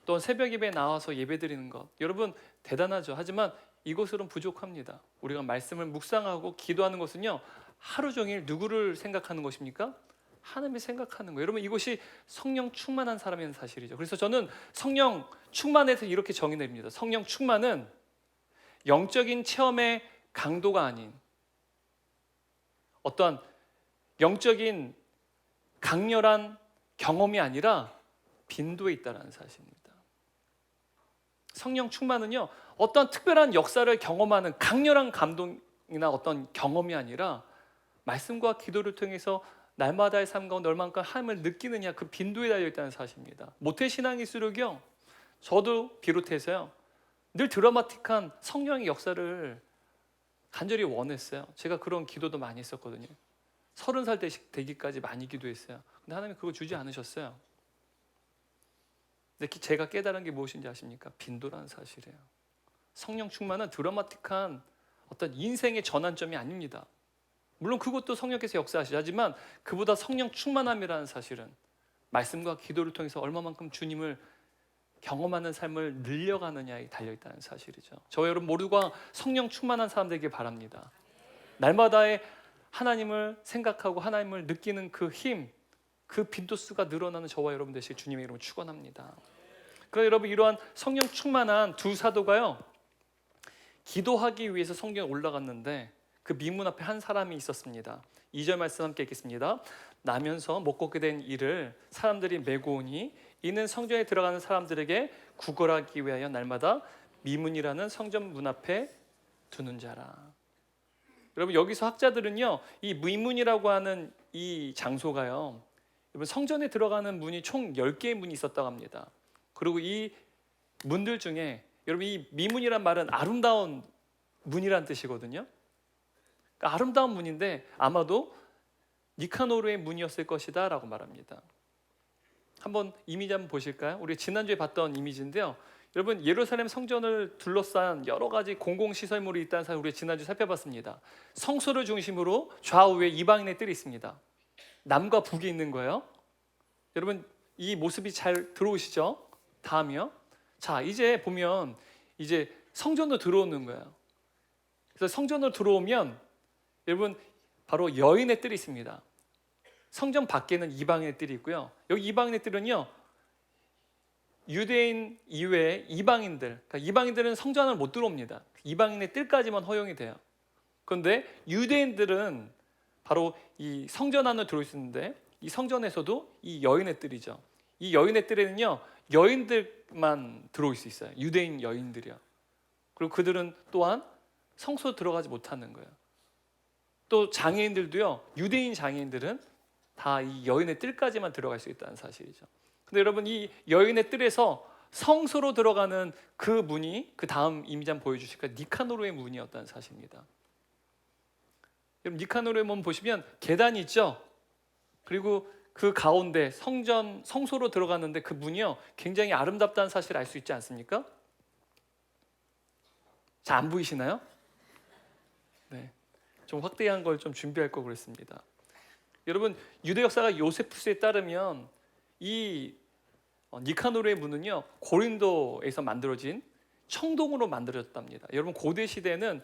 또 새벽 예배에 나와서 예배드리는 것, 여러분 대단하죠. 하지만 이것으로는 부족합니다. 우리가 말씀을 묵상하고 기도하는 것은요, 하루 종일 누구를 생각하는 것입니까? 하나님을 생각하는 거예요. 여러분, 이것이 성령 충만한 사람이라는 사실이죠. 그래서 저는 성령 충만에서 이렇게 정의 내립니다. 성령 충만은 영적인 체험의 강도가 아닌 어떠한 영적인 강렬한 경험이 아니라 빈도에 있다는 사실입니다. 성령 충만은요, 어떤 특별한 역사를 경험하는 강렬한 감동이나 어떤 경험이 아니라 말씀과 기도를 통해서 날마다의 삶 가운데 얼마만큼 하나님을 느끼느냐, 그 빈도에 달려있다는 사실입니다. 모태신앙일수록요, 저도 비롯해서요, 늘 드라마틱한 성령의 역사를 간절히 원했어요. 제가 그런 기도도 많이 했었거든요. 30살 되기까지 많이 기도했어요. 근데 하나님이 그거 주지 않으셨어요. 근데 제가 깨달은 게 무엇인지 아십니까? 빈도라는 사실이에요. 성령 충만은 드라마틱한 어떤 인생의 전환점이 아닙니다. 물론 그것도 성령께서 역사하시죠. 하지만 그보다 성령 충만함이라는 사실은 말씀과 기도를 통해서 얼마만큼 주님을 경험하는 삶을 늘려가느냐에 달려있다는 사실이죠. 저와 여러분 모두가 성령 충만한 사람 되길 바랍니다. 날마다의 하나님을 생각하고 하나님을 느끼는 그 힘, 그 빈도수가 늘어나는 저와 여러분 되시길 주님의 이름으로 축원합니다. 그러나 여러분, 이러한 성령 충만한 두 사도가요, 기도하기 위해서 성경에 올라갔는데 그 미문 앞에 한 사람이 있었습니다. 2절 말씀 함께 읽겠습니다. 나면서 못 걷게 된 이를 사람들이 메고 오니 이는 성전에 들어가는 사람들에게 구걸하기 위하여 날마다 미문이라는 성전 문 앞에 두는 자라. 여러분, 여기서 학자들은요, 이 미문이라고 하는 이 장소가요, 여러분 성전에 들어가는 문이 총 10개의 문이 있었다고 합니다. 그리고 이 문들 중에 여러분, 이 미문이란 말은 아름다운 문이란 뜻이거든요. 그러니까 아름다운 문인데 아마도 니카노르의 문이었을 것이다 라고 말합니다. 한번 이미지 한번 보실까요? 우리 지난주에 봤던 이미지인데요, 여러분 예루살렘 성전을 둘러싼 여러 가지 공공시설물이 있다는 사실 우리 지난주 살펴봤습니다. 성소를 중심으로 좌우에 이방인의 뜰이 있습니다. 남과 북이 있는 거예요. 여러분, 이 모습이 잘 들어오시죠? 다음이요. 자, 이제 보면 이제 성전으로 들어오는 거예요. 그래서 성전으로 들어오면 여러분 바로 여인의 뜰이 있습니다. 성전 밖에는 이방인의 뜰이 있고요. 여기 이방인의 뜰은요, 유대인 이외에 이방인들, 그러니까 이방인들은 성전 안을 못 들어옵니다. 이방인의 뜰까지만 허용이 돼요. 그런데 유대인들은 바로 이 성전 안으로 들어올 수 있는데 이 성전에서도 이 여인의 뜰이죠. 이 여인의 뜰에는요, 여인들만 들어올 수 있어요. 유대인 여인들이요. 그리고 그들은 또한 성소 들어가지 못하는 거예요. 또 장애인들도요, 유대인 장애인들은 다 이 여인의 뜰까지만 들어갈 수 있다는 사실이죠. 근데 여러분, 이 여인의 뜰에서 성소로 들어가는 그 문이 그 다음 이미지 한번 보여주실까요? 니카노르의 문이었다는 사실입니다. 여러분, 니카노르의 문 보시면 계단이 있죠. 그리고 그 가운데 성소로 들어갔는데 그 문이요, 굉장히 아름답다는 사실을 알 수 있지 않습니까? 잘 안 보이시나요? 네, 좀 확대한 걸 좀 준비할 거 그랬습니다. 여러분, 유대 역사가 요세푸스에 따르면 이 니카노르의 문은요, 고린도에서 만들어진 청동으로 만들어졌답니다. 여러분, 고대 시대에는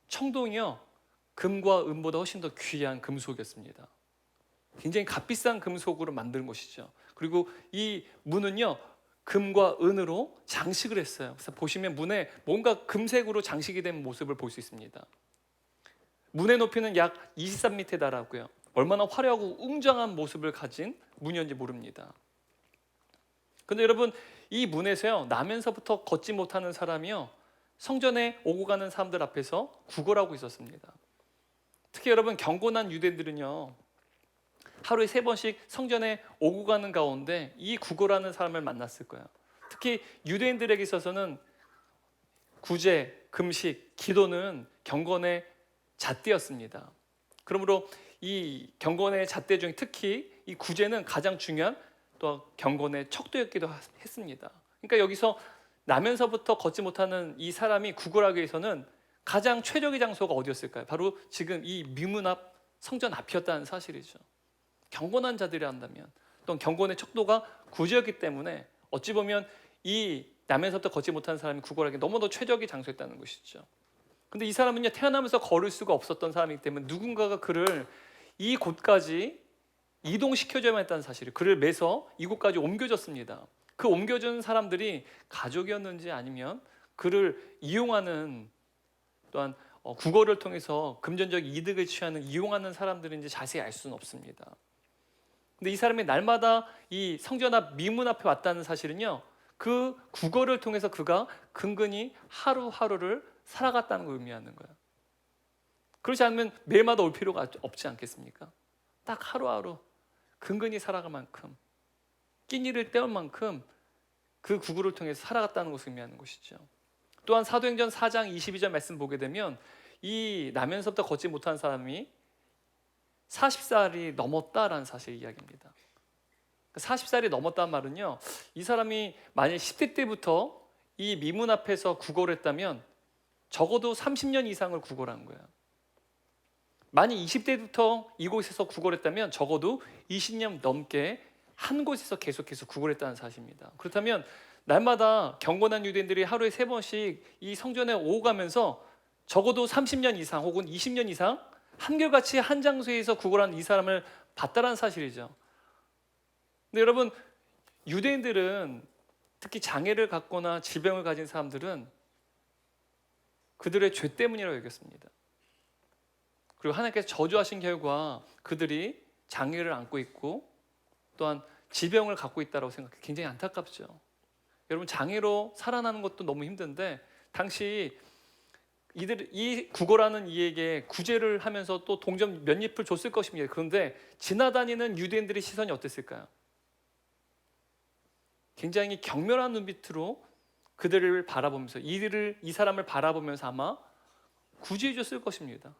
청동이요, 금과 은보다 훨씬 더 귀한 금속이었습니다. 굉장히 값비싼 금속으로 만든 것이죠. 그리고 이 문은요, 금과 은으로 장식을 했어요. 그래서 보시면 문에 뭔가 금색으로 장식이 된 모습을 볼 수 있습니다. 문의 높이는 약 23m에 달하고요. 얼마나 화려하고 웅장한 모습을 가진 문이었는지 모릅니다. 근데 여러분, 이 문에서요, 나면서부터 걷지 못하는 사람이요, 성전에 오고 가는 사람들 앞에서 구걸하고 있었습니다. 특히 여러분, 경건한 유대인들은요, 하루에 3번씩 성전에 오고 가는 가운데 이 구걸하는 사람을 만났을 거예요. 특히 유대인들에게 있어서는 구제, 금식, 기도는 경건의 잣대였습니다. 그러므로 이 경건의 잣대 중에 특히 이 구제는 가장 중요한 또 경건의 척도였기도 했습니다. 그러니까 여기서 나면서부터 걷지 못하는 이 사람이 구걸하기 위해서는 가장 최적의 장소가 어디였을까요? 바로 지금 이 미문 앞 성전 앞이었다는 사실이죠. 경건한 자들이 한다면, 또 경건의 척도가 구제였기 때문에 어찌 보면 이 나면서부터 걷지 못하는 사람이 구걸하기 너무도 최적의 장소였다는 것이죠. 근데 이 사람은요, 태어나면서 걸을 수가 없었던 사람이기 때문에 누군가가 그를 이곳까지 이동시켜줘야만 했다는 사실을, 그를 매서 이곳까지 옮겨줬습니다. 그 옮겨준 사람들이 가족이었는지 아니면 그를 이용하는, 또한 구걸을 통해서 금전적 이득을 취하는 이용하는 사람들인지 자세히 알 수는 없습니다. 근데 이 사람이 날마다 이 성전 앞 미문 앞에 왔다는 사실은요, 그 구걸을 통해서 그가 근근히 하루하루를 살아갔다는 걸 의미하는 거예요. 그렇지 않으면 매일마다 올 필요가 없지 않겠습니까? 딱 하루하루 근근히 살아갈 만큼, 끼니를 때울 만큼 그 구걸을 통해서 살아갔다는 것을 의미하는 것이죠. 또한 사도행전 4장 22절 말씀 보게 되면 이 나면서부터 걷지 못한 사람이 40살이 넘었다라는 사실 이야기입니다. 40살이 넘었다는 말은요, 이 사람이 만약 10대 때부터 이 미문 앞에서 구걸을 했다면 적어도 30년 이상을 구걸한 거예요. 만약 20대부터 이곳에서 구걸했다면 적어도 20년 넘게 한 곳에서 계속해서 구걸했다는 사실입니다. 그렇다면 날마다 경건한 유대인들이 하루에 3번씩 이 성전에 오고 가면서 적어도 30년 이상 혹은 20년 이상 한결같이 한 장소에서 구걸한 이 사람을 봤다는 사실이죠. 근데 여러분, 유대인들은 특히 장애를 갖거나 질병을 가진 사람들은 그들의 죄 때문이라고 여겼습니다. 그리고 하나님께서 저주하신 결과 그들이 장애를 안고 있고 또한 질병을 갖고 있다고 생각해 굉장히 안타깝죠. 여러분, 장애로 살아나는 것도 너무 힘든데 당시 이 구걸하는 이에게 구제를 하면서 또 동전 몇 잎을 줬을 것입니다. 그런데 지나다니는 유대인들의 시선이 어땠을까요? 굉장히 경멸한 눈빛으로 그들을 바라보면서 이 사람을 바라보면서 아마 구제해 줬을 것입니다.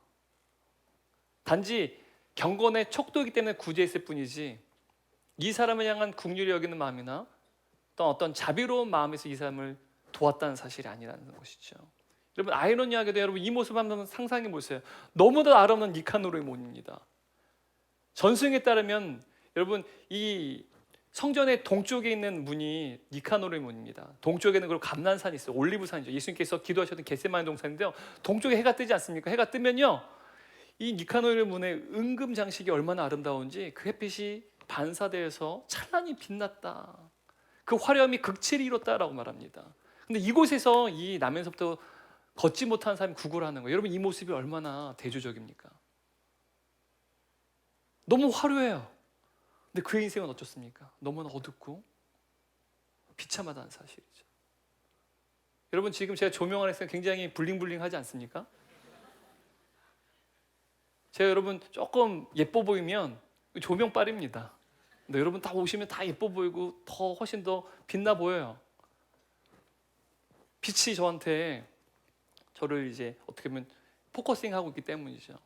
단지 경건의 척도이기 때문에 구제했을 뿐이지 이 사람을 향한 긍휼히 여기는 마음이나 또 어떤 자비로운 마음에서 이 사람을 도왔다는 사실이 아니라는 것이죠. 여러분, 아이러니하게도 여러분 이 모습 한번 상상해 보세요. 너무도 아름다운 니카노르의 문입니다. 전승에 따르면 여러분 이 성전의 동쪽에 있는 문이 니카노르의 문입니다. 동쪽에는 그리고 감난산이 있어요. 올리브산이죠. 예수님께서 기도하셨던 겟세마네 동산인데요. 동쪽에 해가 뜨지 않습니까? 해가 뜨면요, 이 니카노르의 문의 은금 장식이 얼마나 아름다운지 그 햇빛이 반사되어서 찬란히 빛났다. 그 화려함이 극치를 이뤘다라고 말합니다. 근데 이곳에서 이 나면서부터 걷지 못한 사람이 구걸하는 거예요. 여러분, 이 모습이 얼마나 대조적입니까? 너무 화려해요. 근데 그의 인생은 어떻습니까? 너무나 어둡고 비참하다는 사실이죠. 여러분, 지금 제가 조명을 했을 때 굉장히 블링블링하지 않습니까? 제가 여러분 조금 예뻐 보이면 조명빨입니다. 근데 여러분 다 오시면 다 예뻐 보이고 더 훨씬 더 빛나 보여요. 빛이 저를 이제 어떻게 보면 포커싱하고 있기 때문이죠.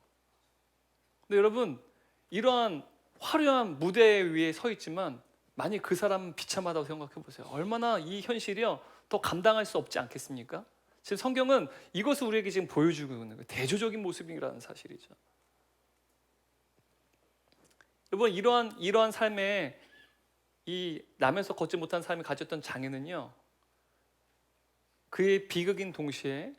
근데 여러분, 이러한 화려한 무대 위에 서 있지만 만약 그 사람은 비참하다고 생각해 보세요. 얼마나 이 현실이요 더 감당할 수 없지 않겠습니까? 지금 성경은 이것을 우리에게 지금 보여주고 있는 거예요. 대조적인 모습이라는 사실이죠. 여러분, 이러한 삶에 이 나면서 걷지 못한 삶이 가졌던 장애는요, 그의 비극인 동시에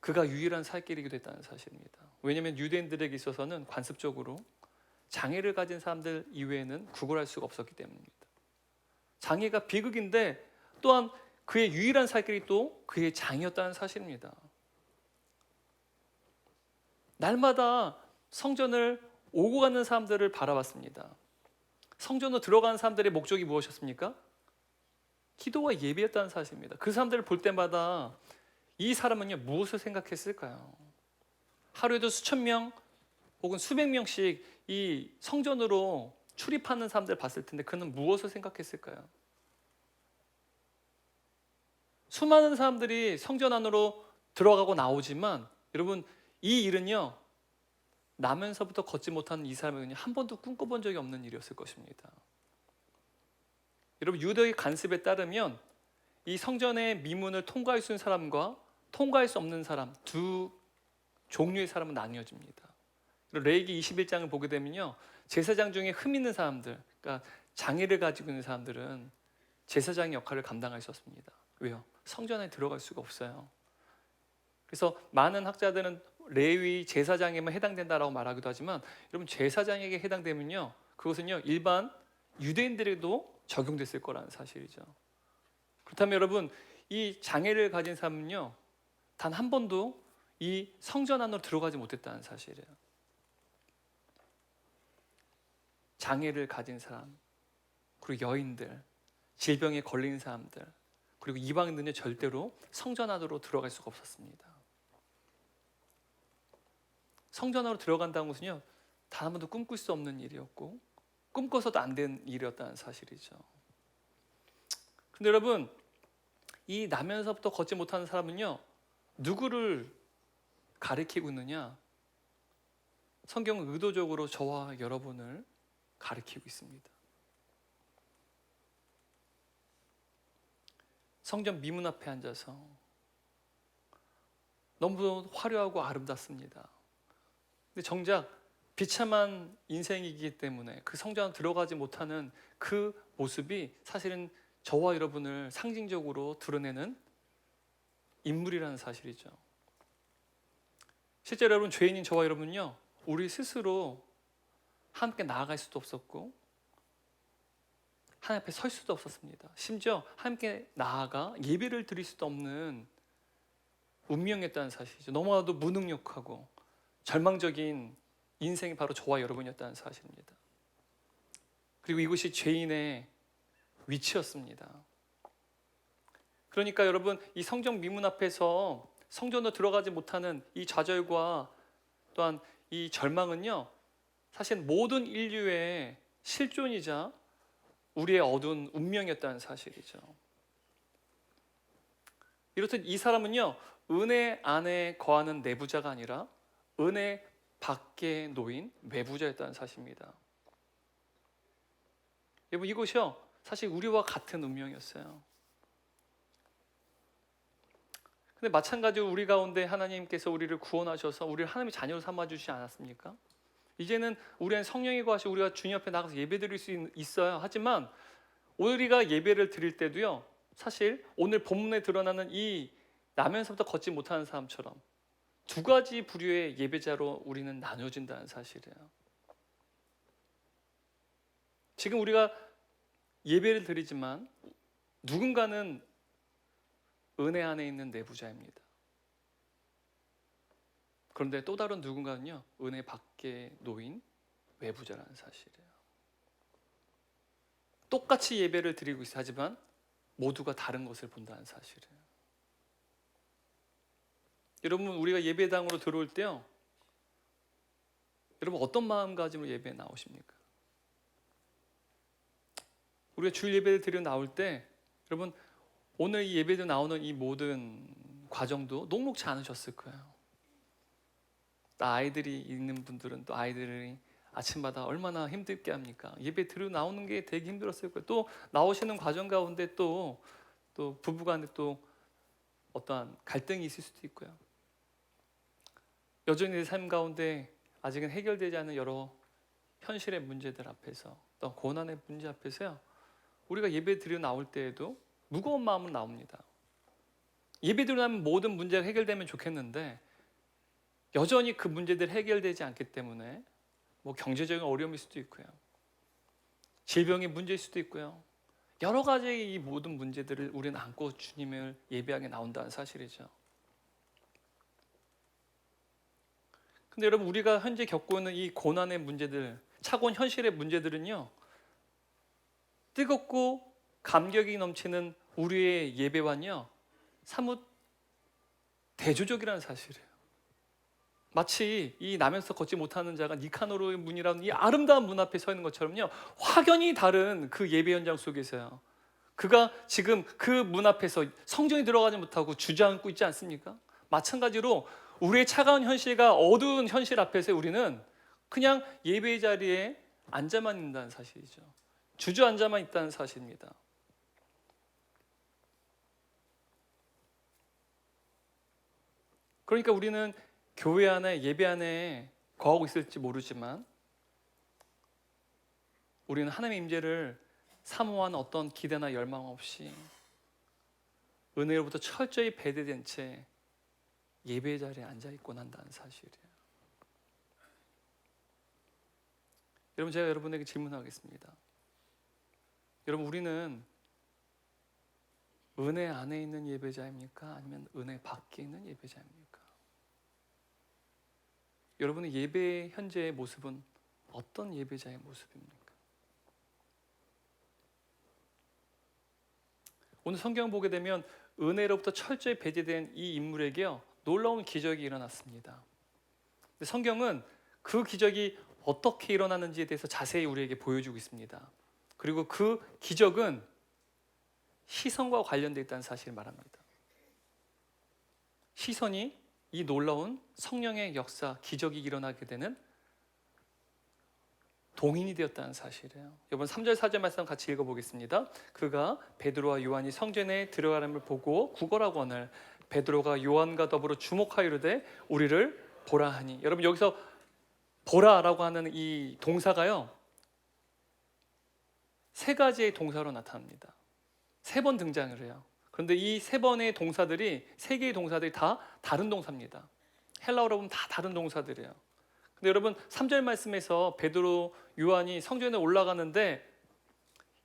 그가 유일한 살 길이기도 했다는 사실입니다. 왜냐하면 유대인들에게 있어서는 관습적으로 장애를 가진 사람들 이외에는 구걸할 수가 없었기 때문입니다. 장애가 비극인데 또한 그의 유일한 살 길이 또 그의 장이었다는 사실입니다. 날마다 성전을 오고 가는 사람들을 바라봤습니다. 성전으로 들어가는 사람들의 목적이 무엇이었습니까? 기도와 예배였다는 사실입니다. 그 사람들을 볼 때마다 이 사람은요, 무엇을 생각했을까요? 하루에도 수천 명 혹은 수백 명씩 이 성전으로 출입하는 사람들을 봤을 텐데 그는 무엇을 생각했을까요? 수많은 사람들이 성전 안으로 들어가고 나오지만 여러분, 이 일은요, 나면서부터 걷지 못하는 이 사람에게는 한 번도 꿈꿔본 적이 없는 일이었을 것입니다. 여러분, 유대의 간습에 따르면 이 성전의 미문을 통과할 수 있는 사람과 통과할 수 없는 사람, 두 종류의 사람은 나뉘어집니다. 레위기 21장을 보게 되면요, 제사장 중에 흠 있는 사람들, 그러니까 장애를 가지고 있는 사람들은 제사장의 역할을 감당할 수 없습니다. 왜요? 성전에 들어갈 수가 없어요. 그래서 많은 학자들은 레위 제사장에만 해당된다라고 말하기도 하지만, 여러분, 제사장에게 해당되면요, 그것은요, 일반 유대인들에게도 적용됐을 거라는 사실이죠. 그렇다면 여러분, 이 장애를 가진 사람은요, 단 한 번도 이 성전 안으로 들어가지 못했다는 사실이에요. 장애를 가진 사람, 그리고 여인들, 질병에 걸린 사람들, 그리고 이방인들은 절대로 성전 안으로 들어갈 수가 없었습니다. 성전 안으로 들어간다는 것은요, 단 한 번도 꿈꿀 수 없는 일이었고 꿈꿔서도 안 된 일이었다는 사실이죠. 근데 여러분, 이 나면서부터 걷지 못하는 사람은요, 누구를 가리키고 있느냐? 성경은 의도적으로 저와 여러분을 가리키고 있습니다. 성전 미문 앞에 앉아서 너무 화려하고 아름답습니다. 근데 정작 비참한 인생이기 때문에 그 성전에 들어가지 못하는 그 모습이 사실은 저와 여러분을 상징적으로 드러내는 인물이라는 사실이죠. 실제로 여러분, 죄인인 저와 여러분은요, 우리 스스로 함께 나아갈 수도 없었고 하나님 앞에 설 수도 없었습니다. 심지어 함께 나아가 예배를 드릴 수도 없는 운명이었다는 사실이죠. 너무나도 무능력하고 절망적인 인생이 바로 저와 여러분이었다는 사실입니다. 그리고 이것이 죄인의 위치였습니다. 그러니까 여러분, 이 성전 미문 앞에서 성전으로 들어가지 못하는 이 좌절과 또한 이 절망은요, 사실 모든 인류의 실존이자 우리의 어두운 운명이었다는 사실이죠. 이렇듯 이 사람은요, 은혜 안에 거하는 내부자가 아니라 은혜 밖에 놓인 외부자였다는 사실입니다. 여러분, 이것이요, 사실 우리와 같은 운명이었어요. 근데 마찬가지로 우리 가운데 하나님께서 우리를 구원하셔서 우리를 하나님의 자녀로 삼아주시지 않았습니까? 이제는 우리 안에 성령이 거하시 우리가 주님 앞에 나가서 예배드릴 수 있어요. 하지만 우리가 예배를 드릴 때도요, 사실 오늘 본문에 드러나는 이 나면서부터 걷지 못하는 사람처럼 두 가지 부류의 예배자로 우리는 나눠진다는 사실이에요. 지금 우리가 예배를 드리지만 누군가는 은혜 안에 있는 내부자입니다. 그런데 또 다른 누군가는요, 은혜 밖에 놓인 외부자라는 사실이에요. 똑같이 예배를 드리고 있어요. 하지만 모두가 다른 것을 본다는 사실이에요. 여러분, 우리가 예배당으로 들어올 때요, 여러분 어떤 마음가짐으로 예배에 나오십니까? 우리가 주일 예배를 드리러 나올 때 여러분, 오늘 이 예배에 나오는 이 모든 과정도 녹록지 않으셨을 거예요. 또 아이들이 있는 분들은 또 아이들이 아침마다 얼마나 힘들게 합니까? 예배 들으러 나오는 게 되게 힘들었을 거예요. 또 나오시는 과정 가운데 또 부부간에 또 어떠한 갈등이 있을 수도 있고요. 여전히 내 삶 가운데 아직은 해결되지 않은 여러 현실의 문제들 앞에서, 또 고난의 문제 앞에서요, 우리가 예배 드리러 나올 때에도 무거운 마음은 나옵니다. 예배 드리러 나면 모든 문제가 해결되면 좋겠는데 여전히 그 문제들이 해결되지 않기 때문에 뭐 경제적인 어려움일 수도 있고요, 질병의 문제일 수도 있고요, 여러 가지 이 모든 문제들을 우리는 안고 주님을 예배하게 나온다는 사실이죠. 근데 여러분 우리가 현재 겪고 있는 이 고난의 문제들, 차가운 현실의 문제들은요, 뜨겁고 감격이 넘치는 우리의 예배와는요 사뭇 대조적이라는 사실이에요. 마치 이 나면서 걷지 못하는 자가 니카노르의 문이라는 이 아름다운 문 앞에 서 있는 것처럼요, 확연히 다른 그 예배 현장 속에서요, 그가 지금 그 문 앞에서 성전에 들어가지 못하고 주저앉고 있지 않습니까? 마찬가지로 우리의 차가운 현실과 어두운 현실 앞에서 우리는 그냥 예배 자리에 앉아만 있다는 사실이죠. 주저앉아만 있다는 사실입니다. 그러니까 우리는 교회 안에, 예배 안에 거하고 있을지 모르지만 우리는 하나님의 임재를 사모하는 어떤 기대나 열망 없이 은혜로부터 철저히 배제된 채 예배 자리에 앉아 있고 난다는 사실이에요. 여러분, 제가 여러분에게 질문하겠습니다. 여러분, 우리는 은혜 안에 있는 예배자입니까? 아니면 은혜 밖에 있는 예배자입니까? 여러분의 예배 현재의 모습은 어떤 예배자의 모습입니까? 오늘 성경 보게 되면 은혜로부터 철저히 배제된 이 인물에게요, 놀라운 기적이 일어났습니다. 성경은 그 기적이 어떻게 일어나는지에 대해서 자세히 우리에게 보여주고 있습니다. 그리고 그 기적은 시선과 관련되어 있다는 사실을 말합니다. 시선이 이 놀라운 성령의 역사, 기적이 일어나게 되는 동인이 되었다는 사실이에요. 이번 3절 4절 말씀 같이 읽어보겠습니다. 그가 베드로와 요한이 성전에 들어가는 걸 보고 구걸하거늘 베드로가 요한과 더불어 주목하여 이르되 우리를 보라 하니. 여러분, 여기서 보라라고 하는 이 동사가요, 세 가지의 동사로 나타납니다. 3번 등장을 해요. 그런데 이 3번의 동사들이, 3개의 동사들이 다 다른 동사입니다. 헬라어로 보면 다 다른 동사들이에요. 근데 여러분, 3절 말씀에서 베드로, 요한이 성전에 올라가는데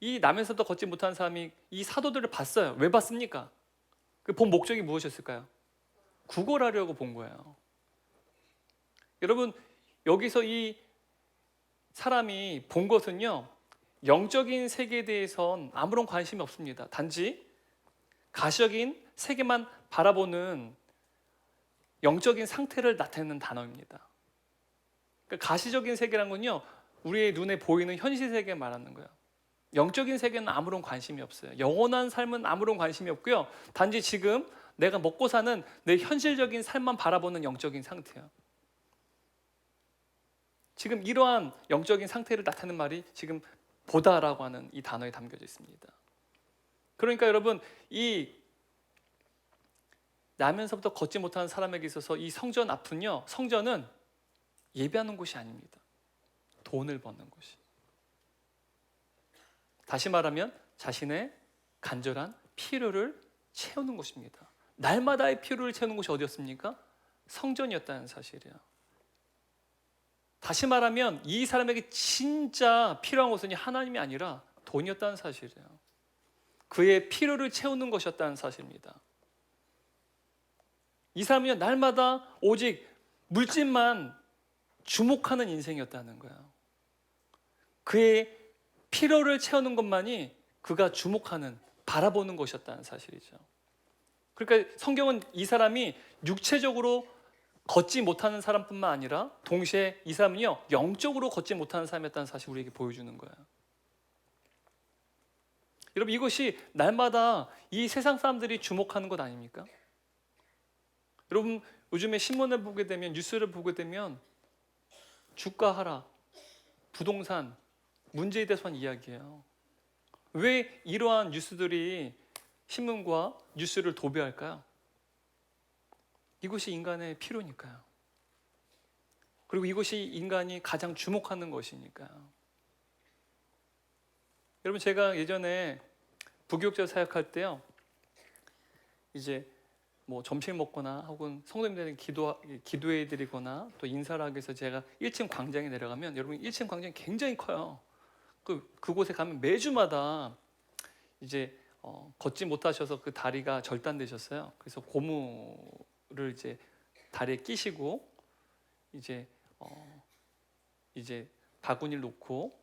이 남에서도 걷지 못한 사람이 이 사도들을 봤어요. 왜 봤습니까? 그 본 목적이 무엇이었을까요? 구걸하려고 본 거예요. 여러분, 여기서 이 사람이 본 것은요, 영적인 세계에 대해선 아무런 관심이 없습니다. 단지 가시적인 세계만 바라보는 영적인 상태를 나타내는 단어입니다. 그러니까 가시적인 세계란 건요, 우리의 눈에 보이는 현실 세계 말하는 거예요. 영적인 세계는 아무런 관심이 없어요. 영원한 삶은 아무런 관심이 없고요, 단지 지금 내가 먹고 사는 내 현실적인 삶만 바라보는 영적인 상태예요. 지금 이러한 영적인 상태를 나타내는 말이 지금 보다라고 하는 이 단어에 담겨져 있습니다. 그러니까 여러분, 이 나면서부터 걷지 못하는 사람에게 있어서 이 성전 앞은요, 성전은 예배하는 곳이 아닙니다. 돈을 버는 곳이. 다시 말하면 자신의 간절한 필요를 채우는 곳입니다. 날마다의 필요를 채우는 곳이 어디였습니까? 성전이었다는 사실이에요. 다시 말하면 이 사람에게 진짜 필요한 것은 하나님이 아니라 돈이었다는 사실이에요. 그의 필요를 채우는 것이었다는 사실입니다. 이 사람은 날마다 오직 물질만 주목하는 인생이었다는 거예요. 그의 필요를 채우는 것만이 그가 주목하는, 바라보는 것이었다는 사실이죠. 그러니까 성경은 이 사람이 육체적으로 걷지 못하는 사람뿐만 아니라 동시에 이 사람은요, 영적으로 걷지 못하는 사람이었다는 사실을 우리에게 보여주는 거예요. 여러분, 이것이 날마다 이 세상 사람들이 주목하는 것 아닙니까? 여러분, 요즘에 신문을 보게 되면, 뉴스를 보게 되면 주가 하락, 부동산 문제에 대해서 한 이야기예요. 왜 이러한 뉴스들이 신문과 뉴스를 도배할까요? 이것이 인간의 필요니까요. 그리고 이것이 인간이 가장 주목하는 것이니까요. 여러분, 제가 예전에 부교육자 사역할 때요, 이제 뭐 점심 먹거나 혹은 성도님들에게 기도해 드리거나 또 인사를 하기 위해서 제가 1층 광장에 내려가면, 여러분 1층 광장이 굉장히 커요. 그곳에 가면 매주마다 이제 걷지 못하셔서 그 다리가 절단되셨어요. 그래서 고무를 이제 다리에 끼시고 이제 이제 바구니를 놓고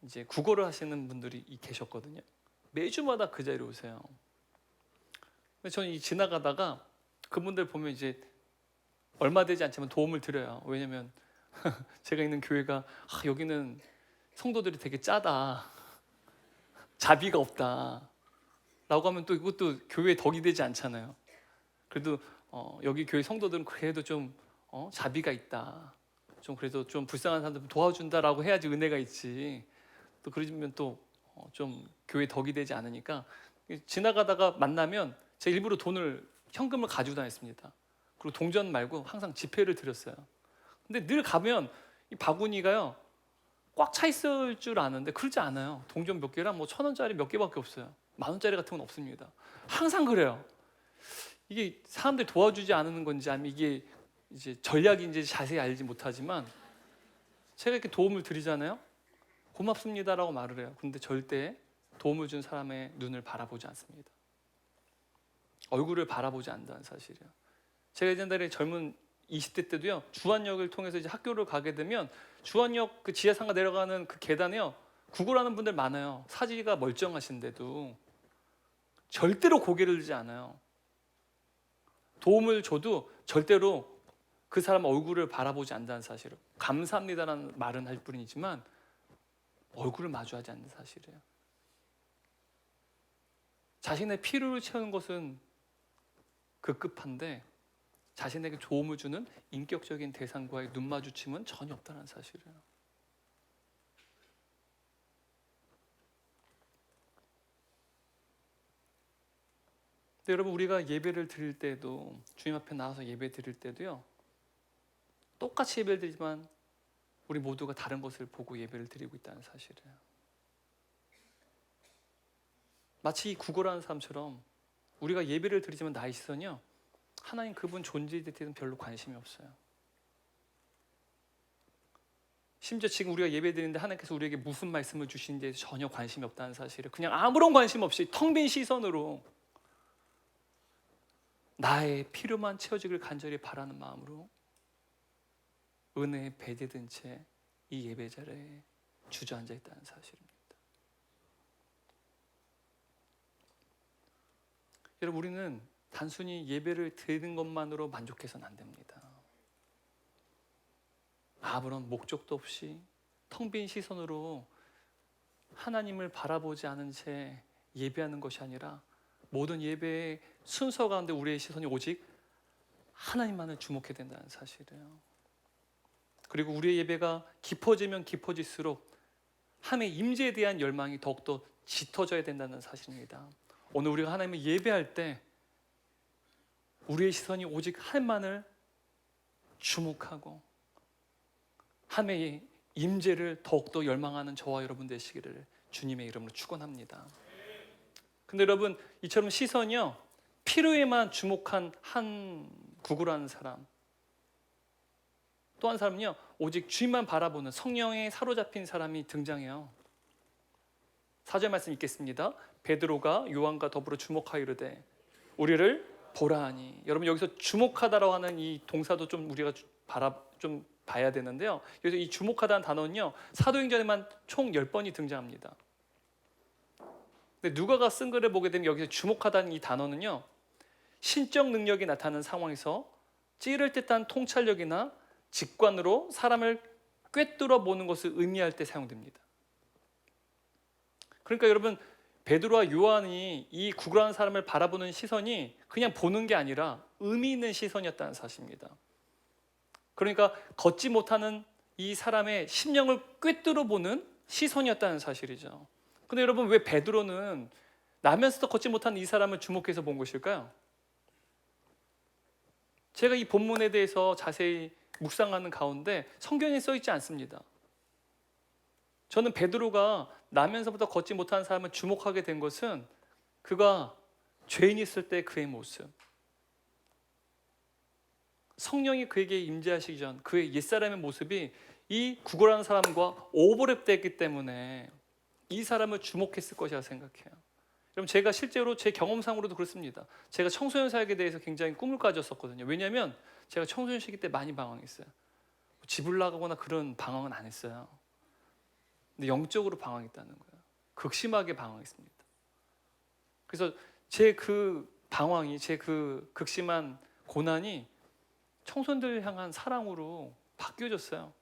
이제 구걸을 하시는 분들이 계셨거든요. 매주마다 그 자리에 오세요. 근데 저는 지나가다가 그분들 보면 이제 얼마 되지 않지만 도움을 드려요. 왜냐면 제가 있는 교회가 여기는 성도들이 되게 짜다, 자비가 없다 라고 하면 또 이것도 교회에 덕이 되지 않잖아요. 그래도 여기 교회 성도들은 그래도 좀 자비가 있다, 좀 그래도 좀 불쌍한 사람들 도와준다라고 해야지 은혜가 있지. 또 그러면 또 좀 교회 덕이 되지 않으니까 지나가다가 만나면 제가 일부러 현금을 가지고 다녔습니다. 그리고 동전 말고 항상 지폐를 드렸어요. 근데 늘 가면 이 바구니가요 꽉 차 있을 줄 아는데 그러지 않아요. 동전 몇 개랑 뭐 1,000원짜리 몇 개밖에 없어요. 10,000원짜리 같은 건 없습니다. 항상 그래요. 이게 사람들이 도와주지 않는 건지 아니면 이게 이제 전략인지 자세히 알지 못하지만 제가 이렇게 도움을 드리잖아요. 고맙습니다라고 말을 해요. 근데 절대 도움을 준 사람의 눈을 바라보지 않습니다. 얼굴을 바라보지 않는다는 사실이에요. 제가 옛날에 젊은 20대 때도요, 주안역을 통해서 이제 학교를 가게 되면 주안역 그 지하상가 내려가는 그 계단에요 구걸하는 분들 많아요. 사지가 멀쩡하신데도 절대로 고개를 들지 않아요. 도움을 줘도 절대로 그 사람 얼굴을 바라보지 않는다는 사실을, 감사합니다라는 말은 할 뿐이지만 얼굴을 마주하지 않는 사실이에요. 자신의 필요를 채우는 것은 급급한데 자신에게 도움을 주는 인격적인 대상과의 눈 마주침은 전혀 없다는 사실이에요. 근데 여러분, 우리가 예배를 드릴 때도, 주님 앞에 나와서 예배 드릴 때도요, 똑같이 예배를 드리지만 우리 모두가 다른 것을 보고 예배를 드리고 있다는 사실이에요. 마치 이 구걸하는 사람처럼 우리가 예배를 드리지만 나의 시선이요, 하나님 그분 존재에 대해서는 별로 관심이 없어요. 심지어 지금 우리가 예배 드리는데 하나님께서 우리에게 무슨 말씀을 주시는지에 전혀 관심이 없다는 사실을 그냥 아무런 관심 없이 텅 빈 시선으로 나의 필요만 채워지길 간절히 바라는 마음으로 은혜에 배제된 채 이 예배 자리에 주저앉아 있다는 사실입니다. 여러분, 우리는 단순히 예배를 드리는 것만으로 만족해서는 안 됩니다. 아무런 목적도 없이 텅 빈 시선으로 하나님을 바라보지 않은 채 예배하는 것이 아니라 모든 예배의 순서 가운데 우리의 시선이 오직 하나님만을 주목해야 된다는 사실이에요. 그리고 우리의 예배가 깊어지면 깊어질수록 하나님의 임재에 대한 열망이 더욱더 짙어져야 된다는 사실입니다. 오늘 우리가 하나님을 예배할 때 우리의 시선이 오직 하나님만을 주목하고 하나님의 임재를 더욱더 열망하는 저와 여러분 되시기를 주님의 이름으로 축원합니다. 근데 여러분, 이처럼 시선이요, 필요에만 주목한 한 구걸하는 사람, 또 한 사람은요 오직 주님만 바라보는 성령에 사로잡힌 사람이 등장해요. 4절 말씀 읽겠습니다. 베드로가 요한과 더불어 주목하여 이르되 우리를 보라 하니. 여러분, 여기서 주목하다라고 하는 이 동사도 좀 우리가 좀 봐야 되는데요, 여기서 이 주목하다는 단어는요 사도행전에만 총 10번이 등장합니다. 근데 누가가 쓴 글을 보게 되면 여기서 주목하다는 이 단어는요, 신적 능력이 나타나는 상황에서 찌를 듯한 통찰력이나 직관으로 사람을 꿰뚫어 보는 것을 의미할 때 사용됩니다. 그러니까 여러분, 베드로와 요한이 이 구걸하는 사람을 바라보는 시선이 그냥 보는 게 아니라 의미 있는 시선이었다는 사실입니다. 그러니까 걷지 못하는 이 사람의 심령을 꿰뚫어 보는 시선이었다는 사실이죠. 근데 여러분, 왜 베드로는 나면서도 걷지 못하는 이 사람을 주목해서 본 것일까요? 제가 이 본문에 대해서 자세히 묵상하는 가운데 성경에 써 있지 않습니다. 저는 베드로가 나면서부터 걷지 못하는 사람을 주목하게 된 것은 그가 죄인 있을 때 그의 모습, 성령이 그에게 임재하시기 전 그의 옛사람의 모습이 이 구걸하는 사람과 오버랩됐기 때문에 이 사람을 주목했을 것이라 생각해요. 여러분, 제가 실제로 제 경험상으로도 그렇습니다. 제가 청소년 사역에 대해서 굉장히 꿈을 가졌었거든요. 왜냐하면 제가 청소년 시기 때 많이 방황했어요. 집을 나가거나 그런 방황은 안 했어요. 근데 영적으로 방황했다는 거예요. 극심하게 방황했습니다. 그래서 제 그 방황이, 제 그 극심한 고난이 청소년들 향한 사랑으로 바뀌어졌어요.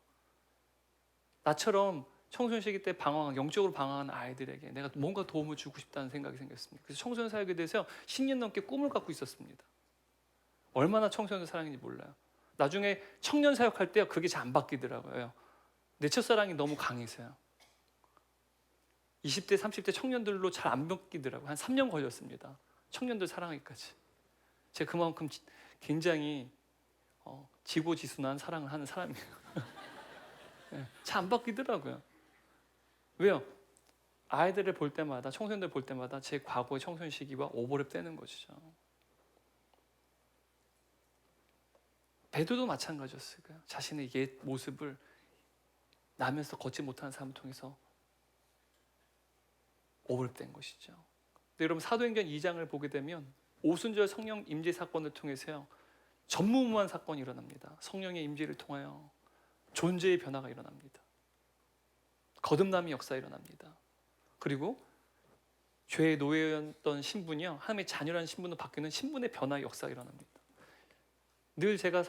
나처럼 청소년 시기 때 영적으로 방황한 아이들에게 내가 뭔가 도움을 주고 싶다는 생각이 생겼습니다. 그래서 청소년 사역에 대해서 10년 넘게 꿈을 갖고 있었습니다. 얼마나 청소년들 사랑인지 몰라요. 나중에 청년 사역할 때 그게 잘 안 바뀌더라고요. 내 첫사랑이 너무 강해서요. 20대, 30대 청년들로 잘 안 바뀌더라고요. 한 3년 걸렸습니다. 청년들 사랑하기까지. 제가 그만큼 굉장히 지고지순한 사랑을 하는 사람이에요. 네, 잘 안 바뀌더라고요. 왜요? 아이들을 볼 때마다, 청소년들 볼 때마다 제 과거의 청소년 시기와 오버랩 되는 것이죠. 베드로도 마찬가지였어요. 자신의 옛 모습을 나면서 걷지 못하는 사람을 통해서 오버랩된 것이죠. 근데 여러분 사도행전 2장을 보게 되면 오순절 성령 임재 사건을 통해서요, 전무후무한 사건이 일어납니다. 성령의 임재를 통하여 존재의 변화가 일어납니다. 거듭남의 역사가 일어납니다. 그리고 죄의 노예였던 신분이요, 하나님의 자녀라는 신분으로 바뀌는 신분의 변화의 역사가 일어납니다. 늘 제가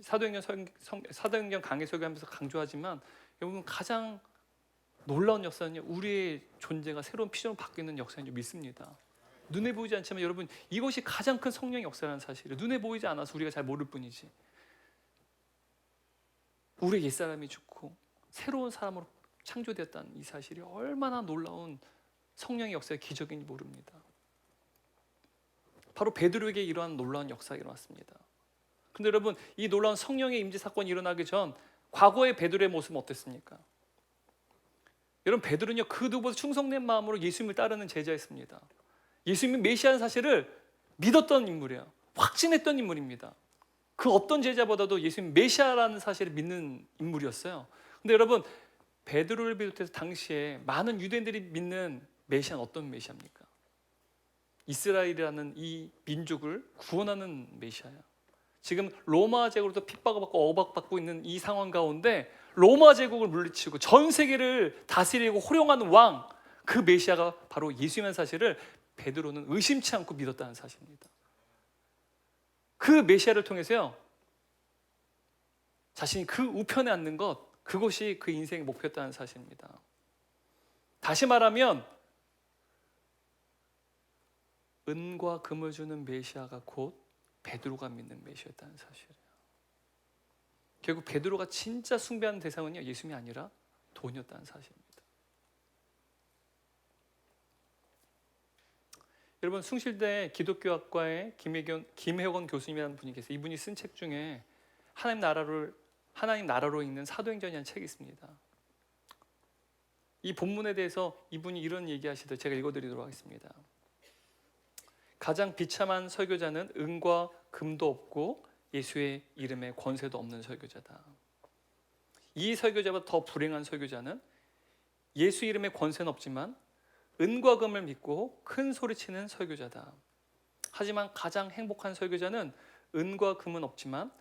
사도행전 강해 설교하면서 강조하지만 여러분 가장 놀라운 역사는요, 우리의 존재가 새로운 피조로 바뀌는 역사인 줄 믿습니다. 눈에 보이지 않지만 여러분 이것이 가장 큰 성령의 역사라는 사실을 눈에 보이지 않아서 우리가 잘 모를 뿐이지, 우리의 옛사람이 죽고 새로운 사람으로 창조되었다는 이 사실이 얼마나 놀라운 성령의 역사의 기적인지 모릅니다. 바로 베드로에게 이러한 놀라운 역사가 일어났습니다. 근데 여러분 이 놀라운 성령의 임재 사건이 일어나기 전 과거의 베드로의 모습은 어땠습니까? 여러분 베드로는요, 그 누구보다 충성된 마음으로 예수님을 따르는 제자였습니다. 예수님이 메시아라는 사실을 믿었던 인물이에요. 확신했던 인물입니다. 그 어떤 제자보다도 예수님 메시아라는 사실을 믿는 인물이었어요. 근데 여러분 베드로를 비롯해서 당시에 많은 유대인들이 믿는 메시아는 어떤 메시아입니까? 이스라엘이라는 이 민족을 구원하는 메시아예요. 지금 로마 제국으로부터 핍박을 받고 억압받고 있는 이 상황 가운데 로마 제국을 물리치고 전 세계를 다스리고 호령하는 왕, 그 메시아가 바로 예수님의 사실을 베드로는 의심치 않고 믿었다는 사실입니다. 그 메시아를 통해서요, 자신이 그 우편에 앉는 것, 그것이 그 인생의 목표였다는 사실입니다. 다시 말하면 은과 금을 주는 메시아가 곧 베드로가 믿는 메시아였다는 사실이에요. 결국 베드로가 진짜 숭배하는 대상은요, 예수님이 아니라 돈이었다는 사실입니다. 여러분 숭실대 기독교학과의 김혜건 교수님이라는 분이 계세요. 이분이 쓴 책 중에 하나님 나라로 읽는 사도행전이라는 책이 있습니다. 이 본문에 대해서 이분이 이런 얘기하시더라고요. 제가 읽어드리도록 하겠습니다. 가장 비참한 설교자는 은과 금도 없고 예수의 이름에 권세도 없는 설교자다. 이 설교자보다 더 불행한 설교자는 예수 이름에 권세는 없지만 은과 금을 믿고 큰 소리치는 설교자다. 하지만 가장 행복한 설교자는 은과 금은 없지만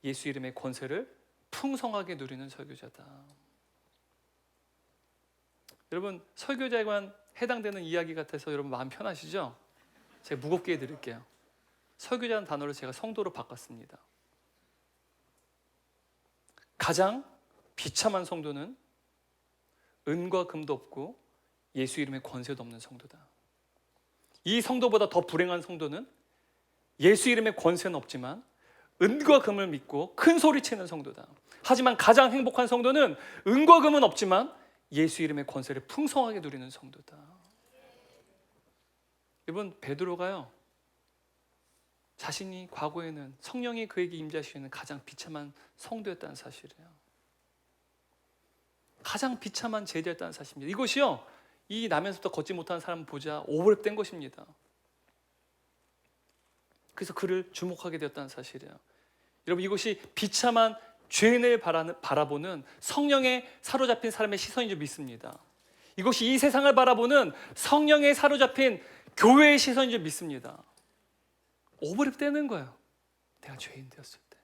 예수 이름의 권세를 풍성하게 누리는 설교자다. 여러분 설교자에만 해당되는 이야기 같아서 여러분 마음 편하시죠? 제가 무겁게 해드릴게요. 설교자는 단어를 제가 성도로 바꿨습니다. 가장 비참한 성도는 은과 금도 없고 예수 이름의 권세도 없는 성도다. 이 성도보다 더 불행한 성도는 예수 이름의 권세는 없지만 은과 금을 믿고 큰 소리치는 성도다. 하지만 가장 행복한 성도는 은과 금은 없지만 예수 이름의 권세를 풍성하게 누리는 성도다. 여러분 베드로가요, 자신이 과거에는 성령이 그에게 임재하시는 가장 비참한 성도였다는 사실이에요. 가장 비참한 제자였다는 사실입니다. 이것이요, 이 나면서부터 걷지 못하는 사람을 보자 오버랩된 것입니다. 그래서 그를 주목하게 되었다는 사실이에요. 여러분 이것이 비참한 죄인을 바라보는 성령에 사로잡힌 사람의 시선인 줄 믿습니다. 이것이 이 세상을 바라보는 성령에 사로잡힌 교회의 시선인 줄 믿습니다. 오버랩 되는 거예요. 내가 죄인 되었을 때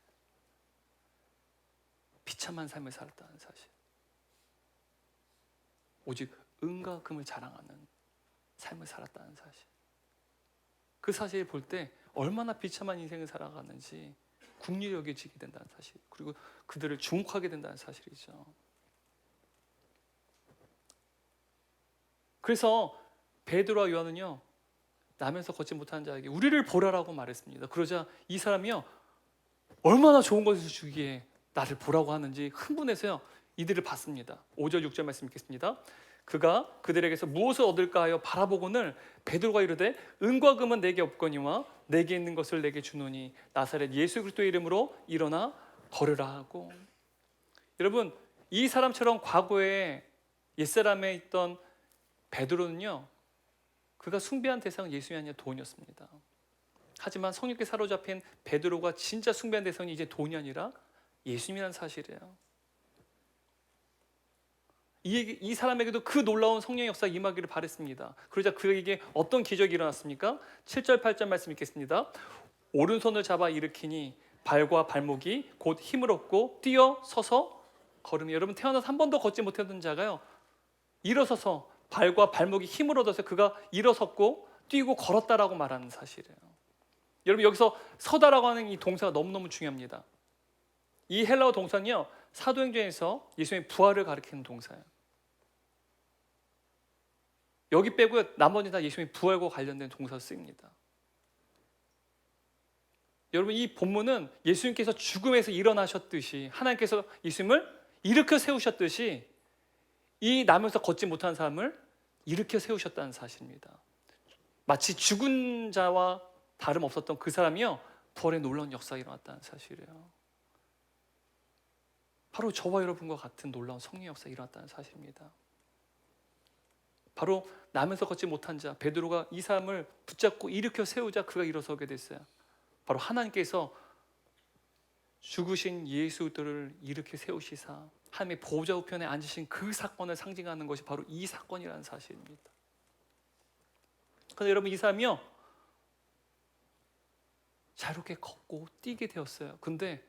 비참한 삶을 살았다는 사실. 오직 은과 금을 자랑하는 삶을 살았다는 사실. 그 사실을 볼 때 얼마나 비참한 인생을 살아가는지 국리를 여겨지게 된다는 사실, 그리고 그들을 주목하게 된다는 사실이죠. 그래서 베드로와 요한은요, 나면서 걷지 못하는 자에게 우리를 보라라고 말했습니다. 그러자 이 사람이요, 얼마나 좋은 것을 주기에 나를 보라고 하는지 흥분해서요, 이들을 봤습니다. 5절 6절 말씀 읽겠습니다. 그가 그들에게서 무엇을 얻을까 하여 바라보고는 베드로가 이르되 은과 금은 내게 없거니와 내게 있는 것을 내게 주노니 나사렛 예수 그리스도의 이름으로 일어나 걸으라 하고. 여러분, 이 사람처럼 과거에 옛사람에 있던 베드로는요, 그가 숭배한 대상은 예수님이 아니라 돈이었습니다. 하지만 성령께 사로잡힌 베드로가 진짜 숭배한 대상이 이제 돈이 아니라 예수님이라는 사실이에요. 이 사람에게도 그 놀라운 성령의 역사가 임하기를 바랬습니다. 그러자 그에게 어떤 기적이 일어났습니까? 7절 8절 말씀 읽겠습니다. 오른손을 잡아 일으키니 발과 발목이 곧 힘을 얻고 뛰어 서서 걸음이. 여러분, 태어나서 한 번도 걷지 못했던 자가요, 일어서서 발과 발목이 힘을 얻어서 그가 일어섰고 뛰고 걸었다라고 말하는 사실이에요. 여러분, 여기서 서다라고 하는 이 동사가 너무너무 중요합니다. 이 헬라어 동사는요, 사도행전에서 예수님의 부활을 가리키는 동사예요. 여기 빼고요, 나머지 다 예수님의 부활과 관련된 동사로 쓰입니다. 여러분, 이 본문은 예수님께서 죽음에서 일어나셨듯이, 하나님께서 예수님을 일으켜 세우셨듯이 이 나면서 걷지 못한 사람을 일으켜 세우셨다는 사실입니다. 마치 죽은 자와 다름없었던 그 사람이요, 부활의 놀라운 역사가 일어났다는 사실이에요. 바로 저와 여러분과 같은 놀라운 성령의 역사가 일어났다는 사실입니다. 바로 나면서 걷지 못한 자 베드로가 이 사람을 붙잡고 일으켜 세우자 그가 일어서게 됐어요. 바로 하나님께서 죽으신 예수 그리스도를 일으켜 세우시사 하나님의 보좌 우편에 앉으신 그 사건을 상징하는 것이 바로 이 사건이라는 사실입니다. 그런데 여러분, 이 사람이요, 자유롭게 걷고 뛰게 되었어요. 근데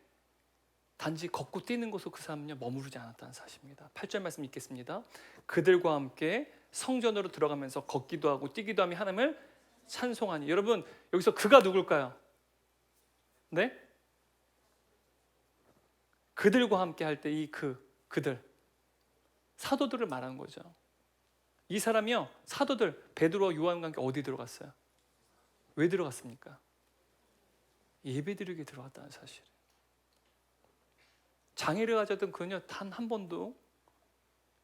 단지 걷고 뛰는 것으로 그 사람은요, 머무르지 않았다는 사실입니다. 8절 말씀 읽겠습니다. 그들과 함께 성전으로 들어가면서 걷기도 하고 뛰기도 하며 하나님을 찬송하니. 여러분, 여기서 그가 누굴까요? 네? 그들과 함께 할 때 이 그들 사도들을 말하는 거죠. 이 사람이요, 사도들 베드로와 요한과 함께 어디 들어갔어요? 왜 들어갔습니까? 예배드리게 들어갔다는 사실이에요. 장애를 가졌던 그는요, 단 한 번도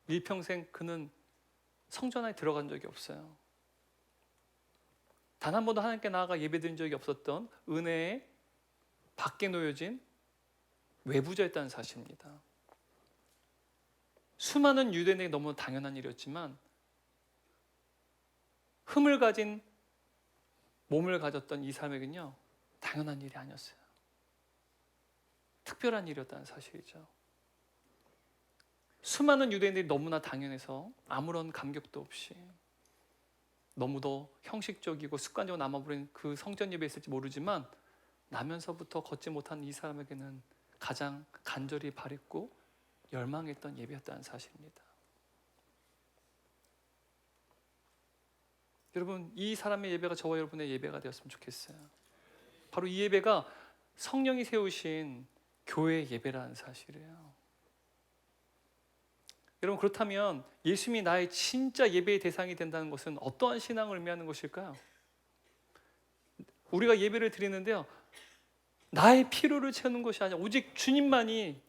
일평생 그는 성전 안에 들어간 적이 없어요. 단 한 번도 하나님께 나아가 예배드린 적이 없었던 은혜의 밖에 놓여진 외부자였다는 사실입니다. 수많은 유대인에게 너무 당연한 일이었지만 흠을 가진 몸을 가졌던 이 사람에게는요, 당연한 일이 아니었어요. 특별한 일이었다는 사실이죠. 수많은 유대인들이 너무나 당연해서 아무런 감격도 없이 너무도 형식적이고 습관적으로 남아버린 그 성전 예배에 있을지 모르지만 나면서부터 걷지 못한 이 사람에게는 가장 간절히 바랬고 열망했던 예배였다는 사실입니다. 여러분, 이 사람의 예배가 저와 여러분의 예배가 되었으면 좋겠어요. 바로 이 예배가 성령이 세우신 교회의 예배라는 사실이에요. 여러분, 그렇다면 예수님이 나의 진짜 예배의 대상이 된다는 것은 어떠한 신앙을 의미하는 것일까요? 우리가 예배를 드리는데요, 나의 필요를 채우는 것이 아니라 오직 주님만이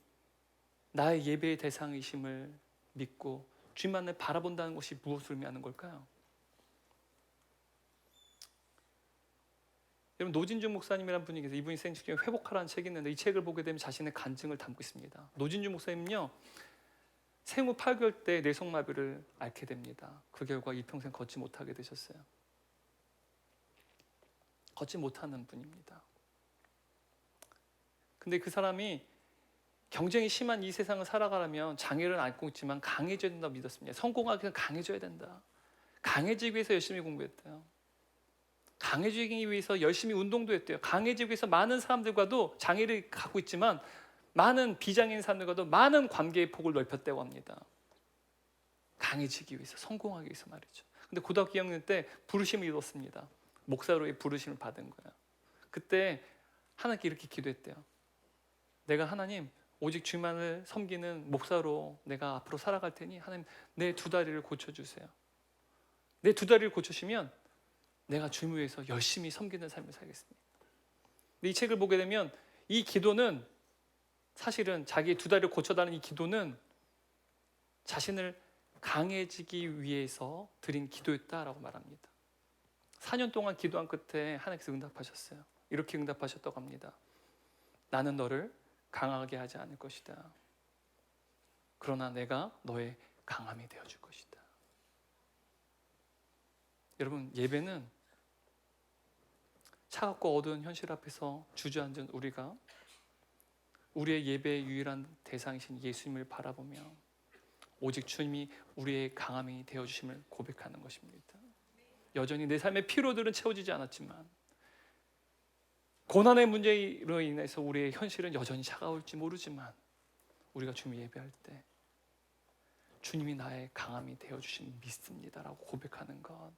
나의 예배의 대상이심을 믿고 주님만을 바라본다는 것이 무엇을 의미하는 걸까요? 여러분, 노진중 목사님이라는 분이 계세요. 이분이 쓴 책 중에 회복하라는 책이 있는데 이 책을 보게 되면 자신의 간증을 담고 있습니다. 노진중 목사님은요, 생후 8개월 때 뇌성마비를 앓게 됩니다. 그 결과 일평생 걷지 못하게 되셨어요. 걷지 못하는 분입니다. 근데 그 사람이 경쟁이 심한 이 세상을 살아가려면 장애를 안고 있지만 강해져야 된다고 믿었습니다. 성공하기 위해서 강해져야 된다. 강해지기 위해서 열심히 공부했대요. 강해지기 위해서 열심히 운동도 했대요. 강해지기 위해서 많은 사람들과도 장애를 갖고 있지만 많은 비장인 사람들과도 많은 관계의 폭을 넓혔다고 합니다. 강해지기 위해서, 성공하기 위해서 말이죠. 근데 고등학교 2학년 때 부르심을 입었습니다. 목사로의 부르심을 받은 거야. 그때 하나님께 이렇게 기도했대요. 내가 하나님 오직 주만을 섬기는 목사로 내가 앞으로 살아갈 테니 하나님 내 두 다리를 고쳐주세요. 내 두 다리를 고쳐주시면 내가 주님 위해서 열심히 섬기는 삶을 살겠습니다. 근데 이 책을 보게 되면 이 기도는 사실은 자기 두 다리를 고쳐달라는 이 기도는 자신을 강해지기 위해서 드린 기도였다라고 말합니다. 4년 동안 기도한 끝에 하나님께서 응답하셨어요. 이렇게 응답하셨다고 합니다. 나는 너를 강하게 하지 않을 것이다. 그러나 내가 너의 강함이 되어줄 것이다. 여러분, 예배는 차갑고 어두운 현실 앞에서 주저앉은 우리가 우리의 예배의 유일한 대상이신 예수님을 바라보며 오직 주님이 우리의 강함이 되어주심을 고백하는 것입니다. 여전히 내 삶의 피로들은 채워지지 않았지만 고난의 문제로 인해서 우리의 현실은 여전히 차가울지 모르지만 우리가 주님 예배할 때 주님이 나의 강함이 되어주심 믿습니다라고 고백하는 것,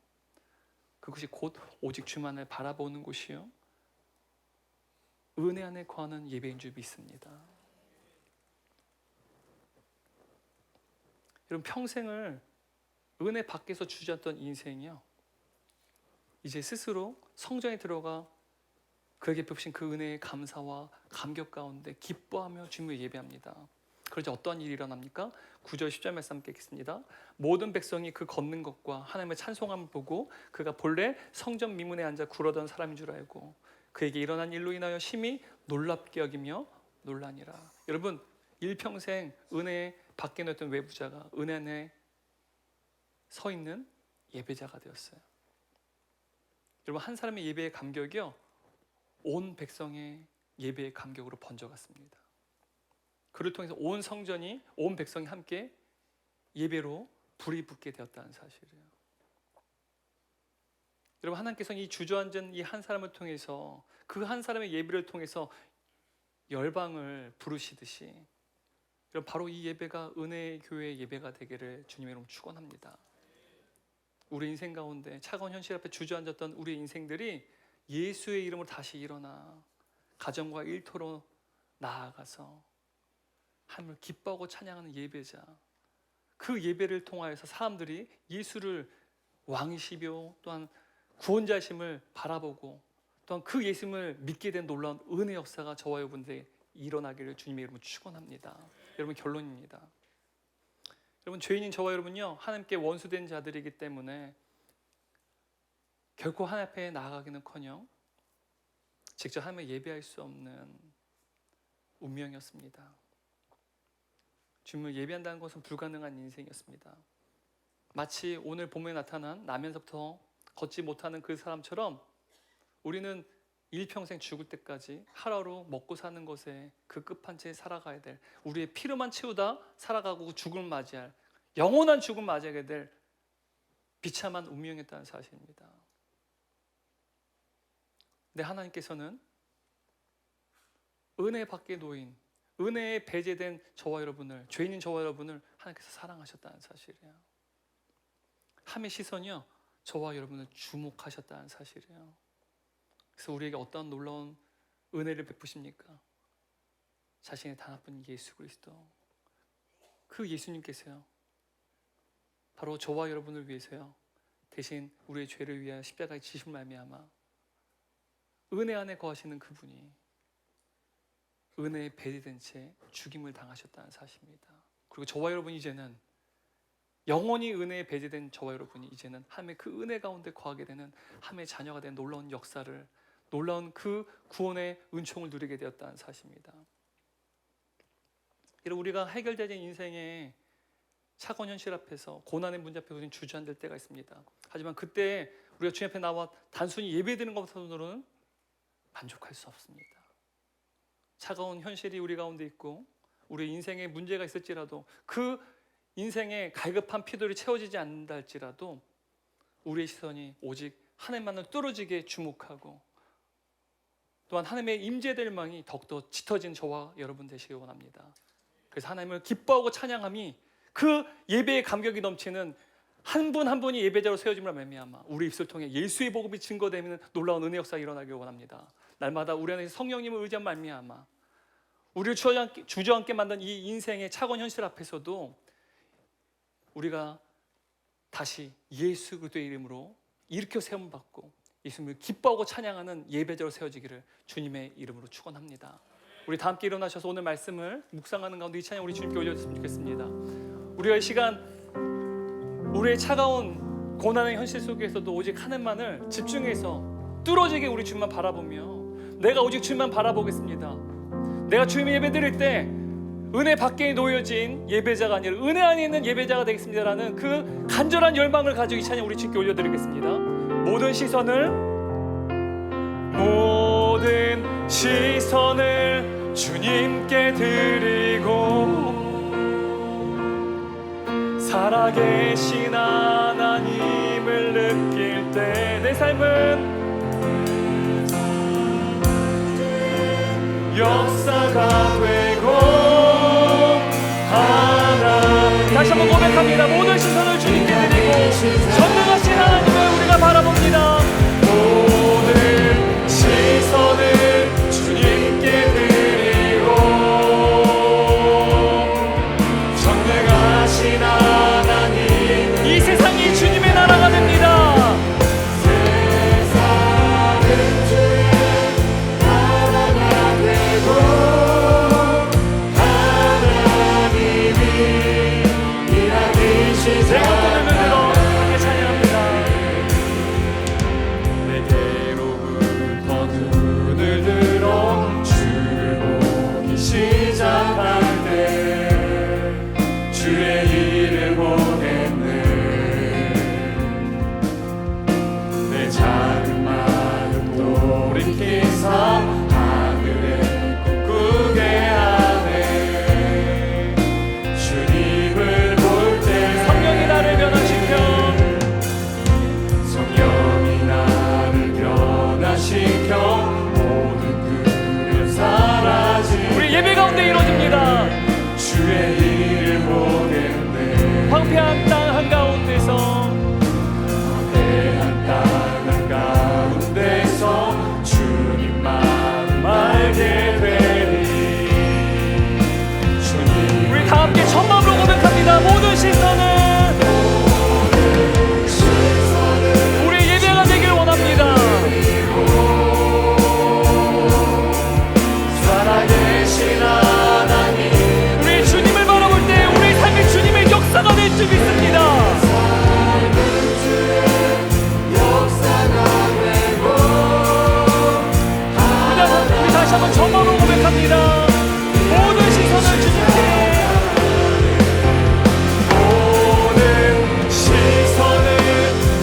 그것이 곧 오직 주만을 바라보는 곳이요 은혜 안에 거하는 예배인 줄 믿습니다. 여러분, 평생을 은혜 밖에서 주저했던 인생이요 이제 스스로 성전에 들어가 그에게 베푸신 그 은혜의 감사와 감격 가운데 기뻐하며 주님을 예배합니다. 그러자 어떠한 일이 일어납니까? 9절 10절 말씀 함께 읽겠습니다. 모든 백성이 그 걷는 것과 하나님의 찬송함을 보고 그가 본래 성전 미문에 앉아 굴어던 사람인 줄 알고 그에게 일어난 일로 인하여 심히 놀랍게 여기며 놀라니라. 여러분, 일평생 은혜 밖에 놓였던 외부자가 은혜 안에 서 있는 예배자가 되었어요. 여러분, 한 사람의 예배의 감격이요 온 백성의 예배의 감격으로 번져갔습니다. 그를 통해서 온 성전이, 온 백성이 함께 예배로 불이 붙게 되었다는 사실이에요. 여러분, 하나님께서는 이 주저앉은 이 한 사람을 통해서, 그 한 사람의 예배를 통해서 열방을 부르시듯이 여러분, 바로 이 예배가 은혜의 교회의 예배가 되기를 주님의 이름으로 축원합니다. 우리 인생 가운데 차가운 현실 앞에 주저앉았던 우리의 인생들이 예수의 이름으로 다시 일어나 가정과 일터로 나아가서 하나님을 기뻐하고 찬양하는 예배자, 그 예배를 통하여서 사람들이 예수를 왕이시며 또한 구원자심을 바라보고 또한 그 예수님을 믿게 된 놀라운 은혜 역사가 저와 여러분들에게 일어나기를 주님의 이름으로 축원합니다. 여러분, 결론입니다. 여러분, 죄인인 저와 여러분요 하나님께 원수된 자들이기 때문에 결코 하나님 앞에 나아가기는커녕 직접 하나님을 예배할 수 없는 운명이었습니다. 주님을 예배한다는 것은 불가능한 인생이었습니다. 마치 오늘 본문에 나타난 나면서부터 걷지 못하는 그 사람처럼 우리는 일평생 죽을 때까지 하루하루 먹고 사는 것에 그 끝판체에 살아가야 될, 우리의 피로만 채우다 살아가고 죽음을 맞이할, 영원한 죽음을 맞이하게 될 비참한 운명이었다는 사실입니다. 근데 하나님께서는 은혜 밖에 놓인, 은혜에 배제된 저와 여러분을, 죄인인 저와 여러분을 하나님께서 사랑하셨다는 사실이에요. 하나님의 시선이요 저와 여러분을 주목하셨다는 사실이에요. 그래서 우리에게 어떠한 놀라운 은혜를 베푸십니까? 자신의 단 아픈 예수 그리스도, 그 예수님께서요 바로 저와 여러분을 위해서요 대신 우리의 죄를 위하여 십자가에 지신 말미암아 은혜 안에 거하시는 그분이 은혜에 배제된 채 죽임을 당하셨다는 사실입니다. 그리고 저와 여러분이 이제는 영원히 은혜에 배제된 저와 여러분이 이제는 하나님의 그 은혜 가운데 거하게 되는 하나님의 자녀가 된 놀라운 역사를, 놀라운 그 구원의 은총을 누리게 되었다는 사실입니다. 여러분, 우리가 해결되지 인생의 차가운 현실 앞에서, 고난의 문제 앞에 우리는 주저앉을 때가 있습니다. 하지만 그때 우리가 주님 앞에 나와 단순히 예배드리는 것으로는 만족할 수 없습니다. 차가운 현실이 우리 가운데 있고 우리 인생에 문제가 있을지라도, 그 인생의 갈급한 피들이 채워지지 않는다 할지라도 우리의 시선이 오직 하나님만을 뚫어지게 주목하고 또한 하나님의 임재될망이 더욱더 짙어진 저와 여러분 되시길 원합니다. 그래서 하나님을 기뻐하고 찬양함이 그 예배의 감격이 넘치는 한 분 한 분이 예배자로 세워짐으로 말미암아 우리 입술을 통해 예수의 복음이 증거되는 놀라운 은혜 역사가 일어나길 원합니다. 날마다 우리 안에 성령님을 의지한 말미암아 우리를 주저앉게 만든 이 인생의 차가운 현실 앞에서도 우리가 다시 예수 그리스도의 이름으로 일으켜 세움 받고 예수님을 기뻐하고 찬양하는 예배자로 세워지기를 주님의 이름으로 축원합니다. 우리 다 함께 일어나셔서 오늘 말씀을 묵상하는 가운데 이 찬양 우리 주님께 올려줬으면 좋겠습니다. 우리가 이 시간 우리의 차가운 고난의 현실 속에서도 오직 하나님만을 집중해서 뚫어지게 우리 주님만 바라보며 내가 오직 주님만 바라보겠습니다. 내가 주님 예배 드릴 때 은혜 밖에 놓여진 예배자가 아니라 은혜 안에 있는 예배자가 되겠습니다라는 그 간절한 열망을 가지고 이 찬양 우리 주님께 올려드리겠습니다. 모든 시선을 주님께 드리고 살아계신 하나님을 느낄 때 내 삶은 역사가 되고 다시 한번 고백합니다. 모든 시선을 주님께 드리고 전능하신 하나님을 우리가 바라봅니다. 모든 시선을 주님께 드리고 전능하신 하나님 이 세상이 주님의 나라가 됩니다. 예배 가운데 이루어집니다. 주의 일을 보겠네. 황폐한 땅 한가운데서 주님만 알게 되리. 주님 우리 다 함께 전마음으로 고백합니다. 모든 시선을 우리 예배가 되길 원합니다. 우리 주님을 바라볼 때 우리 삶이 주님의 역사가 될 줄 믿습니다. 우리 다시 한번 전마음으로 고백합니다. 모든 시선을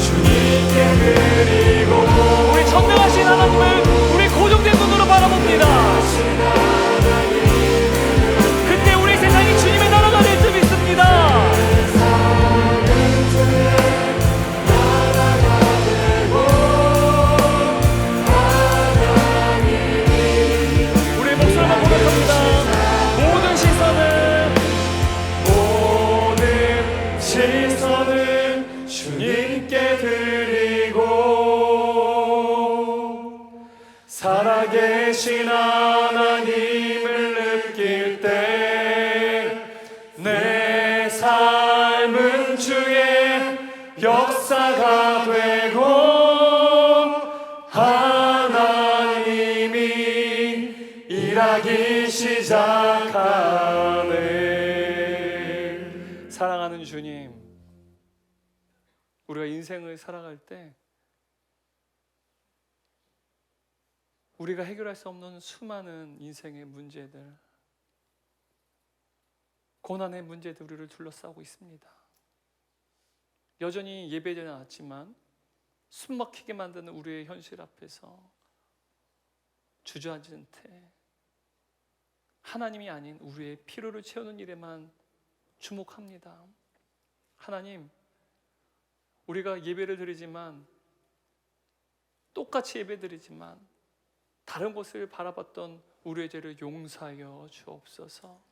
주님께 드리고 우리 전능하신 하나님을 우리 고정된 눈으로 바라봅니다. 그때 우리 세상이 주님의 나라가 될 줄 믿습니다. 우리의 목소리만 고백합니다. 모든 시선을 주님께 드리고 살아계신 하나님을 느낄 때 내 삶은 주의 역사가 되고 하나님이 일하기 시작하네. 사랑하는 주님, 우리가 인생을 살아갈 때 우리가 해결할 수 없는 수많은 인생의 문제들, 고난의 문제들 우리를 둘러싸고 있습니다. 여전히 예배에 나왔지만 숨막히게 만드는 우리의 현실 앞에서 주저앉은 채 하나님이 아닌 우리의 필요를 채우는 일에만 주목합니다. 하나님, 우리가 예배를 드리지만 똑같이 예배 드리지만 다른 곳을 바라봤던 우리의 죄를 용서하여 주옵소서.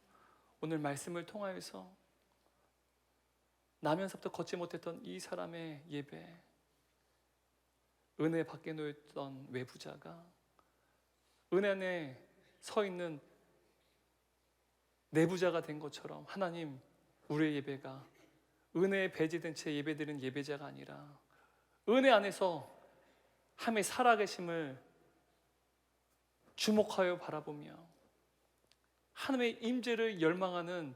오늘 말씀을 통하여서 나면서부터 걷지 못했던 이 사람의 예배, 은혜 밖에 놓였던 외부자가 은혜 안에 서 있는 내부자가 된 것처럼 하나님, 우리의 예배가 은혜에 배제된 채 예배드리는 예배자가 아니라 은혜 안에서 함에 살아계심을 주목하여 바라보며 하나님의 임재를 열망하는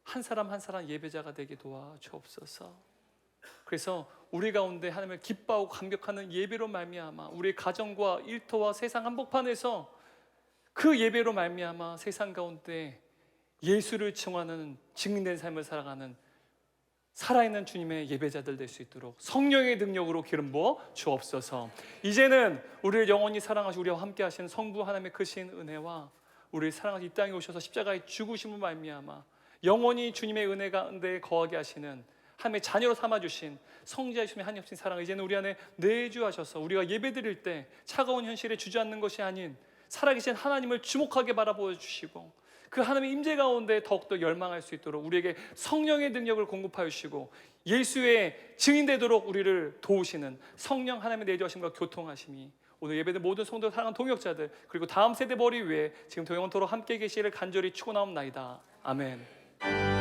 한 사람 한 사람 예배자가 되게 도와주옵소서. 그래서 우리 가운데 하나님을 기뻐하고 감격하는 예배로 말미암아 우리의 가정과 일터와 세상 한복판에서 그 예배로 말미암아 세상 가운데 예수를 증언하는 증인된 삶을 살아가는 살아있는 주님의 예배자들 될 수 있도록 성령의 능력으로 기름 부어 주옵소서. 이제는 우리를 영원히 사랑하시고 우리와 함께 하시는 성부 하나님의 크신 은혜와 우리를 사랑하시 이 땅에 오셔서 십자가의 죽으심을 말미암아 영원히 주님의 은혜 가운데 거하게 하시는 하나님의 자녀로 삼아주신 성자이심의 한없인 사랑, 이제는 우리 안에 내주하셔서 우리가 예배드릴 때 차가운 현실에 주저앉는 것이 아닌 살아계신 하나님을 주목하게 바라보아 주시고 그 하나님의 임재 가운데 더욱더 열망할 수 있도록 우리에게 성령의 능력을 공급하여 주시고 예수의 증인되도록 우리를 도우시는 성령 하나님의 내주하심과 교통하심이 오늘 예배된 모든 성도 사랑하는 동역자들 그리고 다음 세대 머리 위에 지금 영원토록 함께 계시기를 간절히 축원하옵나이다. 아멘.